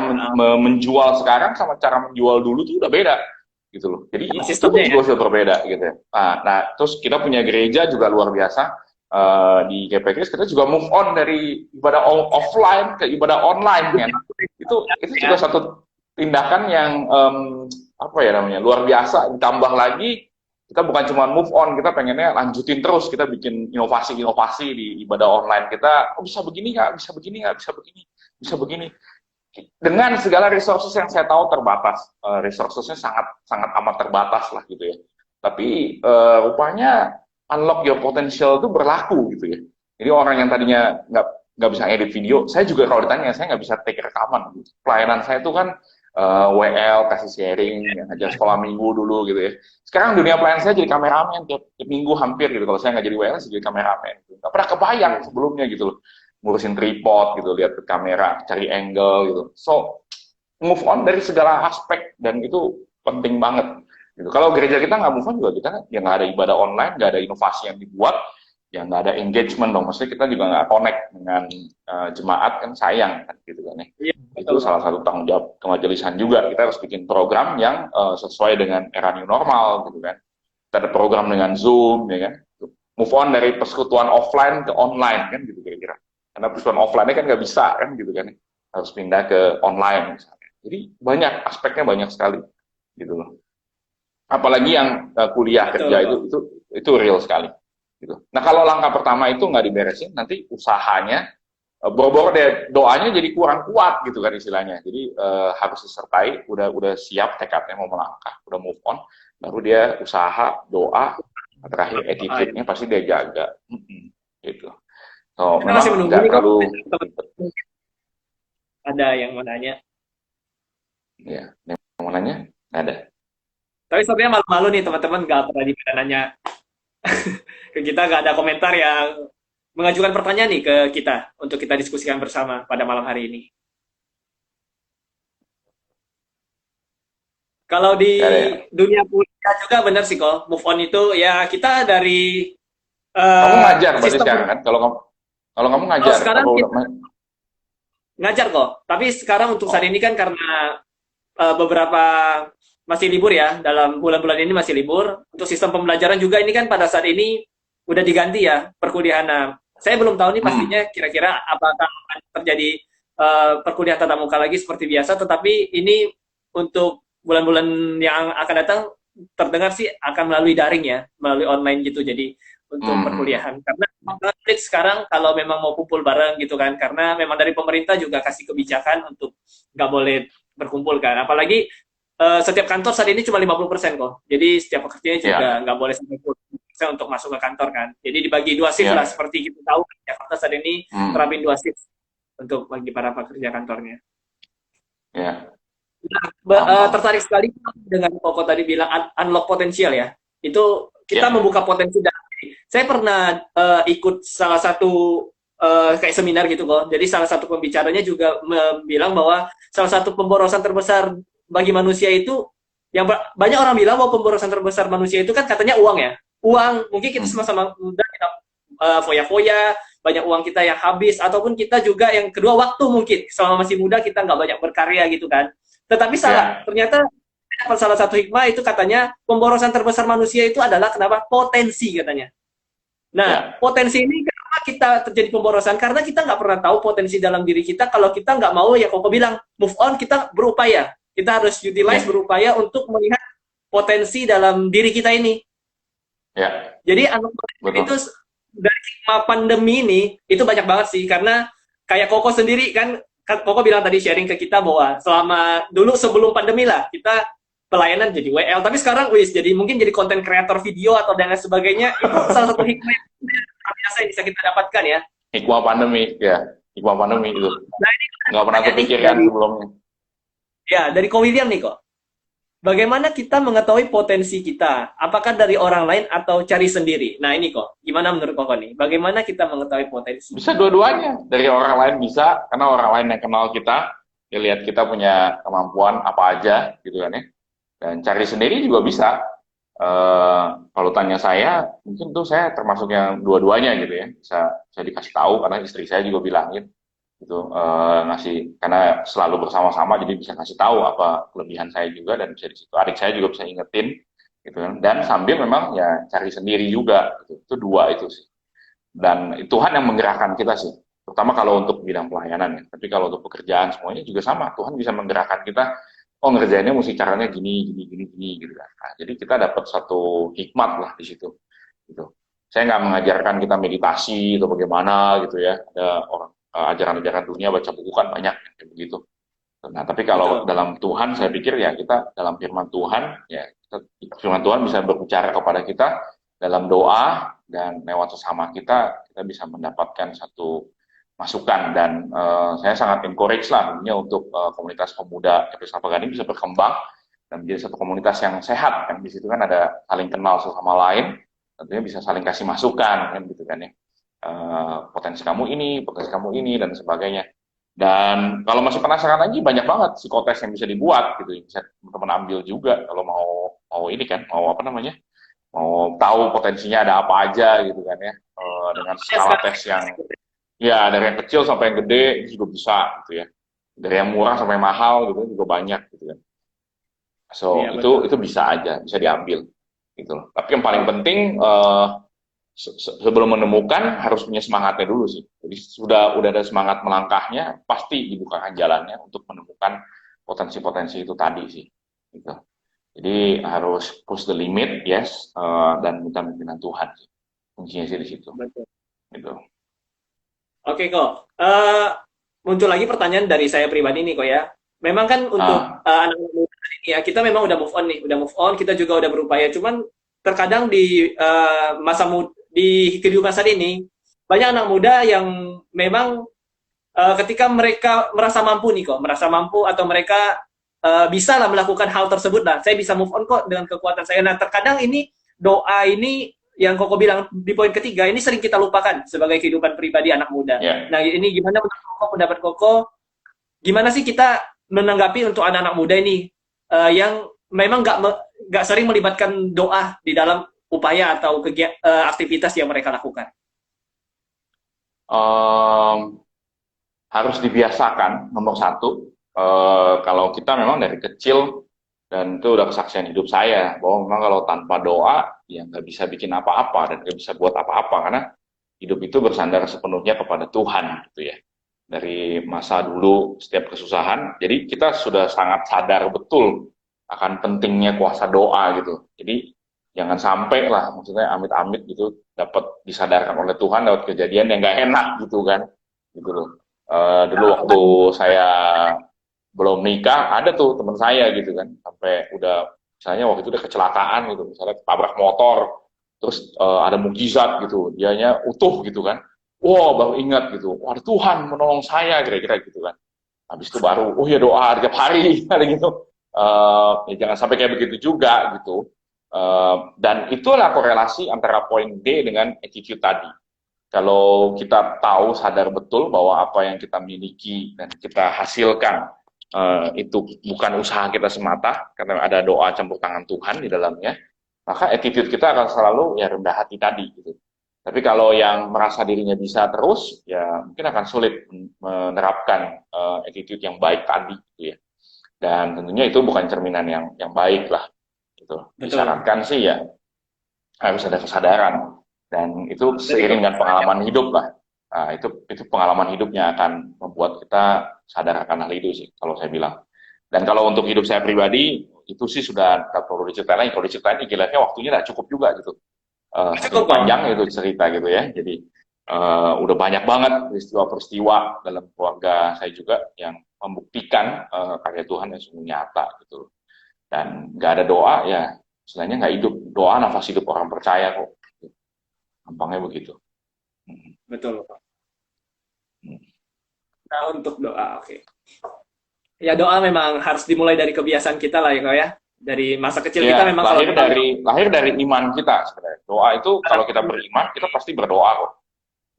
menjual sekarang sama cara menjual dulu tuh udah beda gitu loh. Jadi itu pun sistemnya ya. juga sudah berbeda gitu ya. Nah, terus kita punya gereja juga luar biasa, di GPKS kita juga move on dari ibadah offline ke ibadah online kan. Itu juga Ya. satu tindakan yang apa ya namanya luar biasa. Ditambah lagi kita bukan cuma move on, kita pengennya lanjutin terus, kita bikin inovasi-inovasi di ibadah online kita. Oh, bisa begini nggak, bisa begini nggak, bisa begini, bisa begini. Dengan segala resources yang saya tahu terbatas, resourcesnya sangat sangat amat terbatas lah gitu ya. Tapi rupanya unlock your potential itu berlaku gitu ya. Jadi orang yang tadinya nggak bisa edit video, saya juga kalau ditanya saya nggak bisa take rekaman. Pelayanan saya itu kan WL, kasih sharing, yang ngajar sekolah minggu dulu gitu ya. Sekarang dunia pelayanan saya jadi kameramen tiap minggu hampir gitu. Kalau saya nggak jadi WL, saya jadi kameramen. Gitu. Nggak pernah kebayang sebelumnya gitu loh. Ngurusin tripod gitu, lihat ke kamera, cari angle gitu. So, move on dari segala aspek dan itu penting banget. Gitu. Kalau gereja kita nggak move on juga kita ya nggak ada ibadah online, nggak ada inovasi yang dibuat, ya nggak ada engagement dong. Maksudnya kita juga nggak connect dengan jemaat kan sayang kan gitu kan ya. Iya, Itu betul. salah satu tanggung jawab kemajelisan juga. Kita harus bikin program yang sesuai dengan era new normal gitu kan. Kita ada program dengan Zoom ya kan. Move on dari persekutuan offline ke online kan gitu kira-kira. Karena persekutuan offline-nya kan nggak bisa kan gitu kan. Harus pindah ke online misalnya. Jadi banyak aspeknya banyak sekali gitu loh. Apalagi yang kuliah Betul kerja kok. itu real sekali gitu. Nah kalau langkah pertama itu nggak diberesin, nanti usahanya boro-boro deh doanya jadi kurang kuat gitu kan istilahnya. Jadi harus disertai, udah siap tekadnya mau melangkah, udah move on, baru dia usaha, doa, terakhir Ah, iya. attitude-nya pasti dia jaga. Gitu. So Kita masih memang menunggu nggak nih kok. terlalu Mungkin ada yang mau nanya. ya yang mau nanya nggak ada. Tapi sebenarnya malu-malu nih teman-teman nggak pernah nanya ke kita, nggak ada komentar yang mengajukan pertanyaan nih ke kita untuk kita diskusikan bersama pada malam hari ini. Kalau di Nggak ada ya. dunia kuliah juga benar sih kok, move on itu ya kita dari Kamu ngajar berarti sistem. sekarang kan? Kalau kamu Kalau ngajar sekarang apa udah kita ngajar kok, tapi sekarang untuk saat oh ini kan karena beberapa masih libur ya, dalam bulan-bulan ini masih libur. Untuk sistem pembelajaran juga ini kan pada saat ini udah diganti ya perkuliahan. Nah, saya belum tahu nih pastinya hmm, kira-kira apakah akan terjadi perkuliahan tatap muka lagi seperti biasa, tetapi ini untuk bulan-bulan yang akan datang terdengar sih akan melalui daring ya, melalui online gitu. Jadi untuk perkuliahan karena sekarang kalau memang mau kumpul bareng gitu kan, karena memang dari pemerintah juga kasih kebijakan untuk nggak boleh berkumpul kan, apalagi setiap kantor saat ini cuma 50% kok. Jadi setiap pekerjanya juga ya nggak boleh sampai 50% untuk masuk ke kantor kan. Jadi dibagi dua shift lah ya seperti kita tahu Jakarta saat ini hmm, terapin dua shift untuk bagi para pekerja kantornya. ya Nah, paham paham tertarik sekali dengan Koko tadi bilang unlock potensial ya. Itu kita ya membuka potensi dalam diri. Saya pernah ikut salah satu kayak seminar gitu kok. Jadi salah satu pembicaranya juga bilang bahwa salah satu pemborosan terbesar bagi manusia itu yang banyak orang bilang bahwa pemborosan terbesar manusia itu kan katanya uang ya. Uang, mungkin kita hmm, sama-sama muda kita foya-foya, banyak uang kita yang habis, ataupun kita juga yang kedua waktu mungkin selama masih muda kita nggak banyak berkarya gitu kan. Tetapi salah, ya ternyata salah satu hikmah itu katanya pemborosan terbesar manusia itu adalah kenapa potensi katanya. Nah, ya potensi ini kenapa kita terjadi pemborosan? Karena kita nggak pernah tahu potensi dalam diri kita. Kalau kita nggak mau, ya Koko bilang, move on, kita berupaya. Kita harus utilize, ya berupaya untuk melihat potensi dalam diri kita ini. ya Jadi, anak potensi itu betul dari hikmah pandemi ini, itu banyak banget sih. Karena kayak Koko sendiri kan Koko bilang tadi sharing ke kita bahwa selama dulu sebelum pandemi lah, kita pelayanan jadi WL, tapi sekarang jadi mungkin jadi konten kreator video atau dan lain sebagainya. Itu salah satu hikmah yang biasa yang bisa kita dapatkan ya. hikmah pandemi ya hikmah pandemi itu Nah ini nggak pernah nih terpikirkan dari sebelumnya. Ko William nih kok. Bagaimana kita mengetahui potensi kita? Apakah dari orang lain atau cari sendiri? Nah ini kok, gimana menurut Koko nih? Bagaimana kita mengetahui potensi? Bisa dua-duanya, dari orang lain bisa karena orang lain yang kenal kita ya lihat kita punya kemampuan apa aja gitu kan ya, dan cari sendiri juga bisa Kalau tanya saya, mungkin tuh saya termasuk yang dua-duanya gitu ya. Bisa saya dikasih tahu karena istri saya juga bilangin gitu, ngasih karena selalu bersama-sama jadi bisa kasih tahu apa kelebihan saya juga dan bisa di situ adik saya juga bisa ingetin gitu kan. Dan sambil memang ya cari sendiri juga gitu. Itu dua itu sih. Dan Tuhan yang menggerakkan kita sih. Terutama kalau untuk bidang pelayanan ya. Tapi kalau untuk pekerjaan semuanya juga sama. Tuhan bisa menggerakkan kita, oh ngerjainnya mesti caranya gini, gini, gini, gini gitu kan. Nah, jadi kita dapat satu hikmat lah di situ. Gitu. Saya nggak mengajarkan kita meditasi atau bagaimana gitu ya. Ada orang ajaran-ajaran dunia baca buku kan banyak kayak begitu. Nah, tapi kalau Betul. dalam Tuhan, saya pikir ya kita dalam firman Tuhan, ya firman Tuhan bisa berbicara kepada kita dalam doa dan lewat sesama kita, kita bisa mendapatkan satu masukan dan saya sangat encourage lah tentunya untuk komunitas pemuda Kepes Kelapa Gading bisa berkembang dan menjadi satu komunitas yang sehat kan di situ kan ada saling kenal sesama lain, tentunya bisa saling kasih masukan kan gitu kan ya. Potensi kamu ini dan sebagainya. Dan kalau masih penasaran lagi banyak banget psikotes yang bisa dibuat gitu, yang bisa teman-teman ambil juga kalau mau mau ini kan, mau apa namanya, mau tahu potensinya ada apa aja gitu kan ya, dengan Ya, skala sekarang tes yang ya dari yang kecil sampai yang gede juga bisa gitu ya, dari yang murah sampai mahal gitu juga banyak gitu kan. So iya betul. itu bisa aja, bisa diambil gitu loh. Tapi yang paling penting sebelum menemukan harus punya semangatnya dulu sih. Jadi udah ada semangat melangkahnya, pasti dibukakan jalannya untuk menemukan potensi-potensi itu tadi sih. Gitu. Jadi harus push the limit, yes, dan minta pimpinan Tuhan sih. Kuncinya sih di situ. Betul. Gitu. Oke kok. Muncul lagi pertanyaan dari saya pribadi nih kok ya. Memang kan untuk Ah, anak-anak muda ini ya, kita memang udah move on nih, udah move on, kita juga udah berupaya. Cuman terkadang di masa muda, di kehidupan saat ini banyak anak muda yang memang ketika mereka merasa mampu nih kok, merasa mampu atau mereka bisa lah melakukan hal tersebut lah. Saya bisa move on kok dengan kekuatan saya. Nah, terkadang ini doa ini yang Koko bilang di poin ketiga ini sering kita lupakan sebagai kehidupan pribadi anak muda. ya. Nah, ini gimana menurut Koko, pendapat Koko, gimana sih kita menanggapi untuk anak-anak muda ini yang memang nggak sering melibatkan doa di dalam upaya atau aktivitas yang mereka lakukan? Um, Harus dibiasakan nomor satu. Kalau kita memang dari kecil dan itu udah kesaksian hidup saya bahwa memang kalau tanpa doa ya nggak bisa bikin apa-apa dan nggak bisa buat apa-apa karena hidup itu bersandar sepenuhnya kepada Tuhan gitu ya. Dari masa dulu setiap kesusahan, jadi kita sudah sangat sadar betul akan pentingnya kuasa doa gitu. Jadi jangan sampai lah, maksudnya amit-amit gitu dapat disadarkan oleh Tuhan lewat kejadian yang nggak enak gitu kan, gitu loh. Dulu waktu saya belum nikah ada tuh teman saya gitu kan sampai udah misalnya waktu itu udah kecelakaan gitu misalnya tabrak motor terus ada mukjizat gitu dianya utuh gitu kan wow baru ingat gitu wah Tuhan menolong saya kira-kira gitu kan habis itu baru oh ya doa tiap hari ada gitu ya jangan sampai kayak begitu juga gitu. Dan itulah korelasi antara poin D dengan attitude tadi kalau kita tahu sadar betul bahwa apa yang kita miliki dan kita hasilkan itu bukan usaha kita semata karena ada doa campur tangan Tuhan di dalamnya, maka attitude kita akan selalu ya rendah hati tadi gitu. Tapi kalau yang merasa dirinya bisa terus, ya mungkin akan sulit menerapkan attitude yang baik tadi gitu ya. Dan tentunya itu bukan cerminan yang baik lah gitu. Betul. Disyaratkan sih ya harus ada kesadaran dan itu Jadi seiring dengan pengalaman hidup lah. Nah, itu pengalaman hidupnya akan membuat kita sadar akan hal itu sih kalau saya bilang. Dan kalau untuk hidup saya pribadi itu sih sudah tak perlu diceritain lagi. Kalau diceritain gilanya waktunya udah cukup juga gitu. cukup Saking kok. panjang itu cerita gitu ya. Jadi udah banyak banget peristiwa-peristiwa dalam keluarga saya juga yang membuktikan karya Tuhan yang sungguh nyata gitu. Dan nggak ada doa ya istilahnya nggak hidup. Doa nafas hidup orang percaya kok. Gampangnya begitu. Hmm. Betul. Hmm. Nah, untuk doa, oke. Ya doa memang harus dimulai dari kebiasaan kita lah ya kok ya. Dari masa kecil kita Ya, memang kalau doa lahir dari iman kita sebenarnya. Doa itu kalau kita beriman, kita pasti berdoa kok.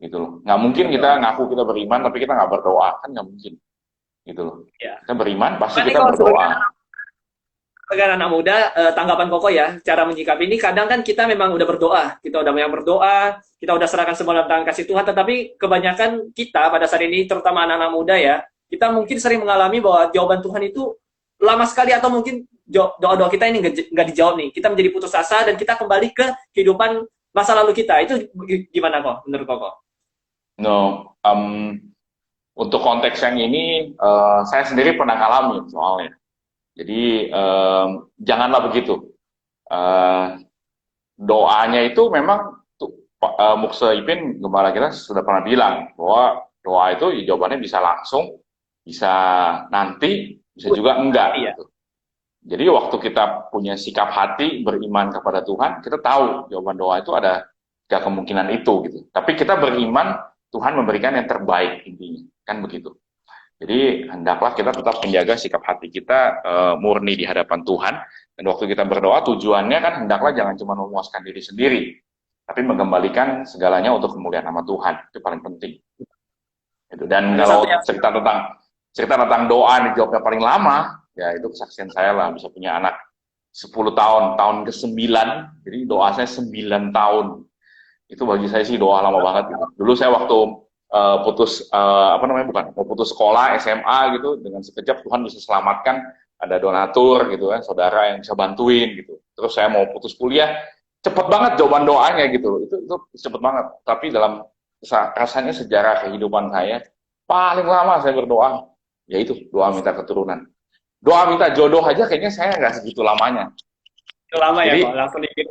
Gitu loh. Nggak mungkin kita betul. ngaku kita beriman tapi kita nggak berdoa, kan nggak mungkin. Gitu loh. Ya. Kita beriman pasti Berarti kita kalau sebagai berdoa. sebagai anak muda, tanggapan Koko ya, cara menyikapi ini, kadang kan kita memang udah berdoa, kita udah banyak berdoa, kita udah serahkan semua dalam tangan kasih Tuhan, tetapi kebanyakan kita pada saat ini, terutama anak-anak muda ya, kita mungkin sering mengalami bahwa jawaban Tuhan itu lama sekali, atau mungkin doa-doa kita ini nggak dijawab nih, kita menjadi putus asa dan kita kembali ke kehidupan masa lalu kita. Itu gimana kok menurut Koko? No, untuk konteks yang ini, saya sendiri pernah ngalamin soalnya. Jadi janganlah begitu. Doanya itu memang Mukse Ipin gembala kita sudah pernah bilang bahwa doa itu jawabannya bisa langsung, bisa nanti, bisa juga enggak. Iya. Gitu. Jadi waktu kita punya sikap hati beriman kepada Tuhan, kita tahu jawaban doa itu ada 3 kemungkinan itu gitu. Tapi kita beriman Tuhan memberikan yang terbaik intinya, kan begitu. Jadi hendaklah kita tetap menjaga sikap hati kita murni di hadapan Tuhan. Dan waktu kita berdoa tujuannya kan hendaklah jangan cuma memuaskan diri sendiri, tapi mengembalikan segalanya untuk kemuliaan nama Tuhan. Itu paling penting. Gitu. Dan kalau cerita tentang doa yang dijawabnya paling lama, ya itu kesaksian saya lah, bisa punya anak 10 tahun, tahun ke-9, jadi doa saya 9 tahun. Itu bagi saya sih doa lama banget. Gitu. Dulu saya waktu putus mau putus sekolah SMA gitu, dengan sekejap Tuhan bisa selamatkan, ada donatur gitu kan, saudara yang bisa bantuin gitu. Terus saya mau putus kuliah, cepet banget jawaban doanya gitu. Itu cepet banget. Tapi dalam rasanya sejarah kehidupan saya paling lama saya berdoa, yaitu doa minta keturunan. Doa minta jodoh aja kayaknya saya nggak segitu lamanya. Itu lama. Jadi, ya kok langsung dikit.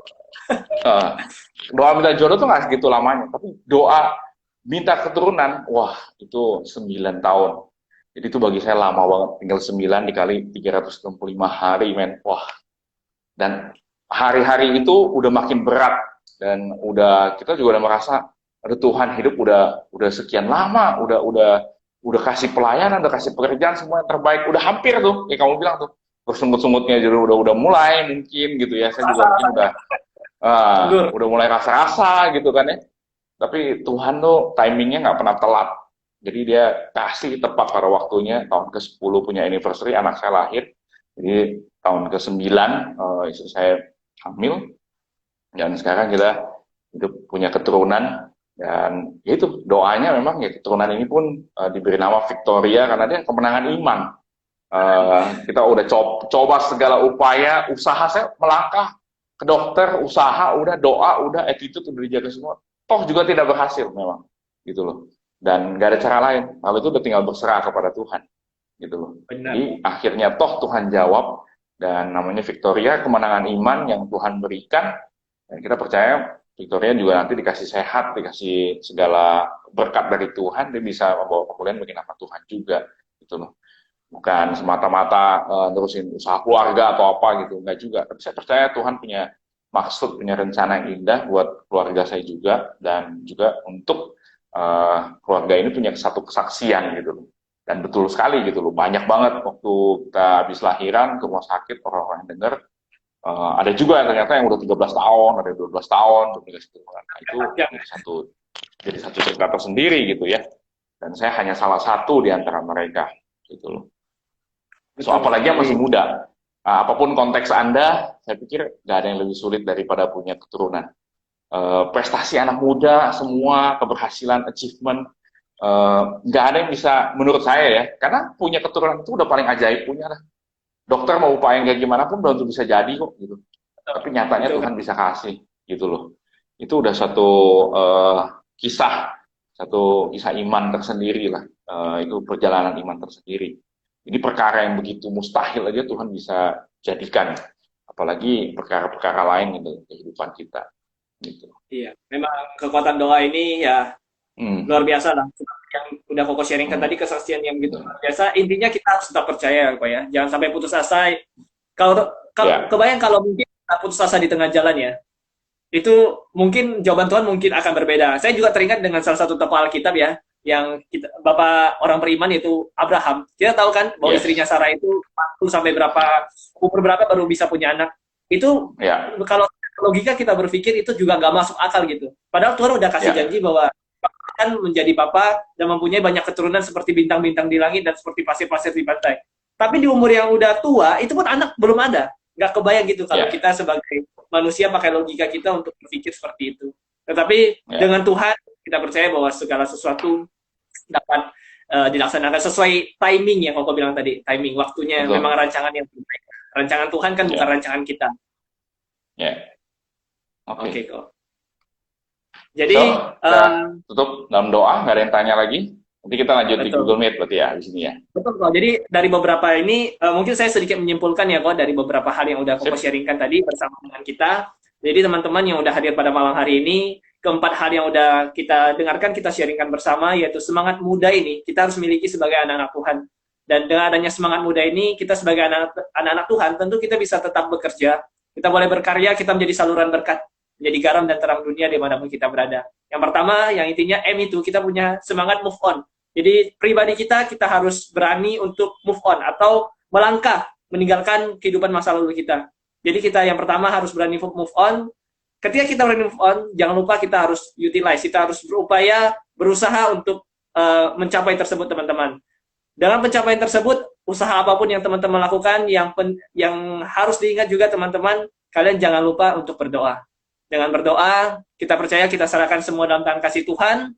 Doa minta jodoh tuh nggak segitu lamanya, tapi doa minta keturunan, wah itu 9 tahun. Jadi itu bagi saya lama banget, tinggal 9 dikali 365 hari, men. Wah. Dan hari-hari itu udah makin berat, dan kita juga udah merasa, aduh Tuhan, hidup udah sekian lama, udah kasih pelayanan, udah kasih pekerjaan, semua yang terbaik, udah hampir tuh, kayak kamu bilang tuh, terus semut-semutnya juga udah mulai mungkin gitu ya, saya juga mungkin udah mulai rasa-rasa gitu kan ya. Tapi Tuhan tuh timingnya nggak pernah telat. Jadi dia kasih tepat pada waktunya. Tahun ke-10 punya anniversary, anak saya lahir. Jadi tahun ke-9 istri saya hamil. Dan sekarang kita hidup punya keturunan. Dan ya itu doanya memang ya, keturunan ini pun diberi nama Victoria karena dia kemenangan iman. Kita udah coba segala upaya, usaha saya melangkah ke dokter, usaha udah, doa udah, attitude udah dijaga semua. Toh juga tidak berhasil memang, gitu loh. Dan nggak ada cara lain. Hal itu udah tinggal berserah kepada Tuhan, gitu loh. Benar. Jadi akhirnya toh Tuhan jawab, dan namanya Victoria, kemenangan iman yang Tuhan berikan. Dan kita percaya Victoria juga nanti dikasih sehat, dikasih segala berkat dari Tuhan, dia bisa membawa kemuliaan bagi nama Tuhan juga, gitu loh. Bukan semata-mata terusin usaha keluarga atau apa gitu, nggak juga. Tapi saya percaya Tuhan punya maksud, punya rencana yang indah buat keluarga saya juga, dan juga untuk keluarga ini punya satu kesaksian gitu loh. Dan betul sekali gitu loh, banyak banget waktu kita habis lahiran ke rumah sakit, orang-orang yang dengar, ada juga yang ternyata yang udah 13 tahun, ada 12 tahun, nah, itu jadi satu cerita tersendiri gitu ya. Dan saya hanya salah satu di antara mereka gitu loh. So apalagi yang masih muda. Apapun konteks Anda, saya pikir nggak ada yang lebih sulit daripada punya keturunan. Prestasi anak muda, semua keberhasilan, achievement, nggak ada yang bisa, menurut saya ya, karena punya keturunan itu udah paling ajaib punya lah. Dokter mau upaya yang kayak gimana pun belum tentu bisa jadi kok, gitu. Tapi nyatanya Tuhan bisa kasih, gitu loh. Itu udah satu kisah iman tersendiri lah. Itu perjalanan iman tersendiri. Ini perkara yang begitu mustahil aja Tuhan bisa jadikan, apalagi perkara-perkara lain gitu kehidupan kita. Gitu. Iya, memang kekuatan doa ini ya luar biasa lah. Yang udah Koko sharingkan tadi, kesaksian yang gitu luar biasa. Intinya kita harus tetap percaya, Kok ya. Jangan sampai putus asa. Kalau kebayang kalau mungkin putus asa di tengah jalan ya, itu mungkin jawaban Tuhan mungkin akan berbeda. Saya juga teringat dengan salah satu tokoh Alkitab ya, yang bapak orang beriman yaitu Abraham. Kita tahu kan bahwa istrinya Sarah itu sampai umur berapa baru bisa punya anak. Itu kalau logika kita berpikir itu juga nggak masuk akal gitu. Padahal Tuhan udah kasih janji bahwa akan menjadi bapa dan mempunyai banyak keturunan seperti bintang-bintang di langit dan seperti pasir-pasir di pantai. Tapi di umur yang udah tua itu pun anak belum ada. nggak kebayang gitu kalau Ya, kita sebagai manusia pakai logika kita untuk berpikir seperti itu. Tetapi ya, dengan Tuhan kita percaya bahwa segala sesuatu dapat dilaksanakan sesuai timing ya, kalau kau bilang tadi, timing waktunya memang betul. rancangan yang terbaik. Rancangan Tuhan kan bukan Ya, rancangan kita. ya. Oke Oke. kok. So, Jadi kita tutup dalam doa, nggak ada yang tanya lagi. Nanti kita lanjut di betul. Google Meet berarti ya di sini ya. Betul kok. Jadi dari beberapa ini mungkin saya sedikit menyimpulkan ya kok dari beberapa hal yang udah kok Sip. sharingkan tadi bersama dengan kita. Jadi teman-teman yang udah hadir pada malam hari ini, keempat hal yang udah kita dengarkan, kita sharingkan bersama, yaitu semangat muda ini kita harus miliki sebagai anak-anak Tuhan. Dan dengan adanya semangat muda ini, kita sebagai anak-anak Tuhan, tentu kita bisa tetap bekerja, kita boleh berkarya, kita menjadi saluran berkat, menjadi garam dan terang dunia dimanapun kita berada. Yang pertama, yang intinya M itu, kita punya semangat move on. Jadi pribadi kita harus berani untuk move on atau melangkah meninggalkan kehidupan masa lalu kita. Jadi kita yang pertama harus berani move on. Ketika kita berani move on, jangan lupa kita harus utilize, kita harus berupaya, berusaha untuk mencapai tersebut teman-teman. Dalam pencapaian tersebut, usaha apapun yang teman-teman lakukan, yang harus diingat juga teman-teman, kalian jangan lupa untuk berdoa. Dengan berdoa, kita percaya kita serahkan semua dalam tangan kasih Tuhan,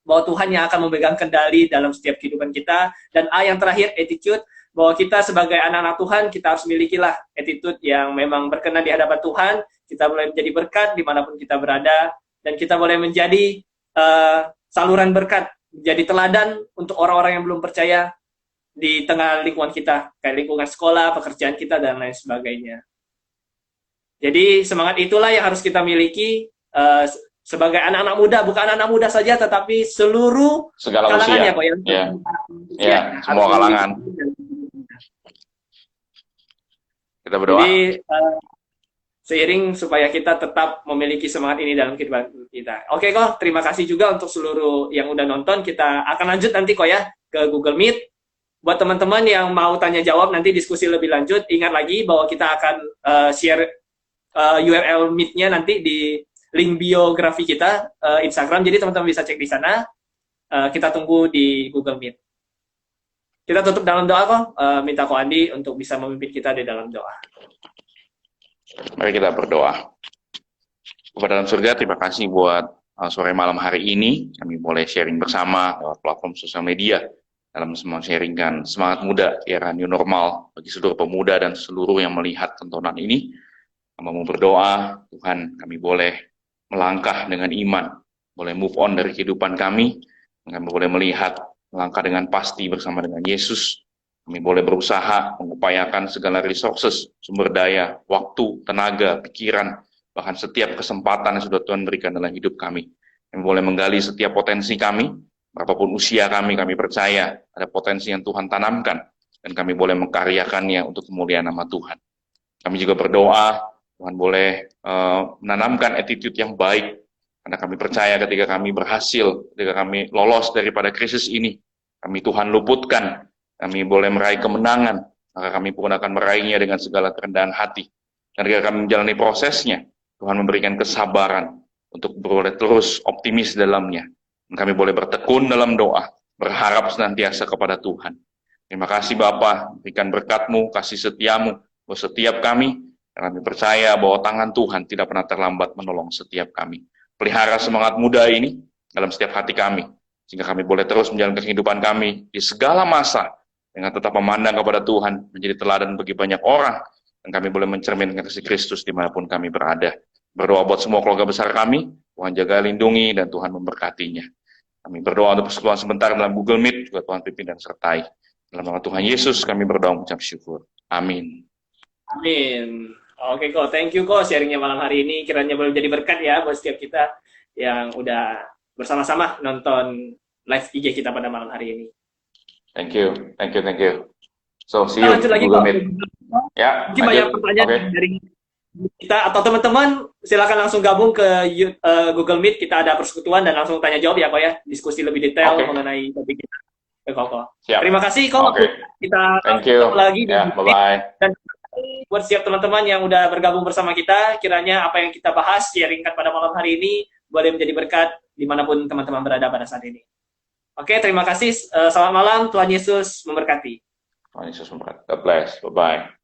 bahwa Tuhan yang akan memegang kendali dalam setiap kehidupan kita. Dan yang terakhir, attitude, bahwa kita sebagai anak-anak Tuhan, kita harus milikilah attitude yang memang berkenan di hadapan Tuhan, kita boleh menjadi berkat dimanapun kita berada, dan kita boleh menjadi saluran berkat, menjadi teladan untuk orang-orang yang belum percaya di tengah lingkungan kita, kayak lingkungan sekolah, pekerjaan kita, dan lain sebagainya. Jadi semangat itulah yang harus kita miliki sebagai anak-anak muda, bukan anak-anak muda saja, tetapi seluruh Segala kalangan usia. ya kok Ya, ya, ya, semua kalangan. Kita berdoa. Jadi seiring supaya kita tetap memiliki semangat ini dalam kehidupan kita. Oke kok, terima kasih juga untuk seluruh yang udah nonton. Kita akan lanjut nanti kok ya ke Google Meet. Buat teman-teman yang mau tanya jawab nanti diskusi lebih lanjut, ingat lagi bahwa kita akan share URL Meet-nya nanti di link biografi kita Instagram. Jadi teman-teman bisa cek di sana. Kita tunggu di Google Meet. Kita tutup dalam doa kok. Minta Ko Andi untuk bisa memimpin kita di dalam doa. Mari kita berdoa. Kepada dalam surga, terima kasih buat sore malam hari ini. Kami boleh sharing bersama lewat platform sosial media dalam semua sharingkan semangat muda era new normal bagi seluruh pemuda dan seluruh yang melihat tontonan ini. Kami mau berdoa, Tuhan, kami boleh melangkah dengan iman, boleh move on dari kehidupan kami, kami boleh melihat melangkah dengan pasti bersama dengan Yesus. Kami boleh berusaha mengupayakan segala resources, sumber daya, waktu, tenaga, pikiran, bahkan setiap kesempatan yang sudah Tuhan berikan dalam hidup kami. Kami boleh menggali setiap potensi kami, berapapun usia kami percaya ada potensi yang Tuhan tanamkan, dan kami boleh mengkaryakannya untuk kemuliaan nama Tuhan. Kami juga berdoa, Tuhan boleh menanamkan attitude yang baik, karena kami percaya ketika kami berhasil, ketika kami lolos daripada krisis ini, kami Tuhan luputkan, kami boleh meraih kemenangan, maka kami pun akan meraihnya dengan segala kerendahan hati. Dan ketika kami menjalani prosesnya, Tuhan memberikan kesabaran untuk boleh terus optimis dalamnya. Dan kami boleh bertekun dalam doa, berharap senantiasa kepada Tuhan. Terima kasih Bapa, berikan berkat-Mu, kasih setiamu buat setiap kami, dan kami percaya bahwa tangan Tuhan tidak pernah terlambat menolong setiap kami. Pelihara semangat muda ini dalam setiap hati kami, sehingga kami boleh terus menjalankan kehidupan kami di segala masa, dengan tetap memandang kepada Tuhan, menjadi teladan bagi banyak orang, dan kami boleh mencerminkan kasih Kristus dimanapun kami berada. Berdoa buat semua keluarga besar kami, Tuhan jaga, lindungi, dan Tuhan memberkatinya. Kami berdoa untuk persekutuan sebentar dalam Google Meet, juga Tuhan pimpin dan sertai. Dalam nama Tuhan Yesus kami berdoa mengucap syukur. Amin. Amin. Oke kok, thank you kok sharingnya malam hari ini. Kiranya boleh jadi berkat ya buat setiap kita yang udah bersama-sama nonton live IG kita pada malam hari ini. Thank you. So, see Kita you lanjut lagi Google kok. Meet. Ya, Mungkin banyak pertanyaan dari kita atau teman-teman, silakan langsung gabung ke Google Meet. Kita ada persekutuan dan langsung tanya jawab ya kok ya, diskusi lebih detail mengenai topik kita. Kok. Terima kasih kok. Kita ketemu lagi di bye-bye. Dan buat siap teman-teman yang udah bergabung bersama kita, kiranya apa yang kita bahas, sharingkan pada malam hari ini boleh menjadi berkat dimanapun teman-teman berada pada saat ini. Oke, terima kasih. Selamat malam. Tuhan Yesus memberkati. Tuhan Yesus memberkati. God bless. Bye-bye.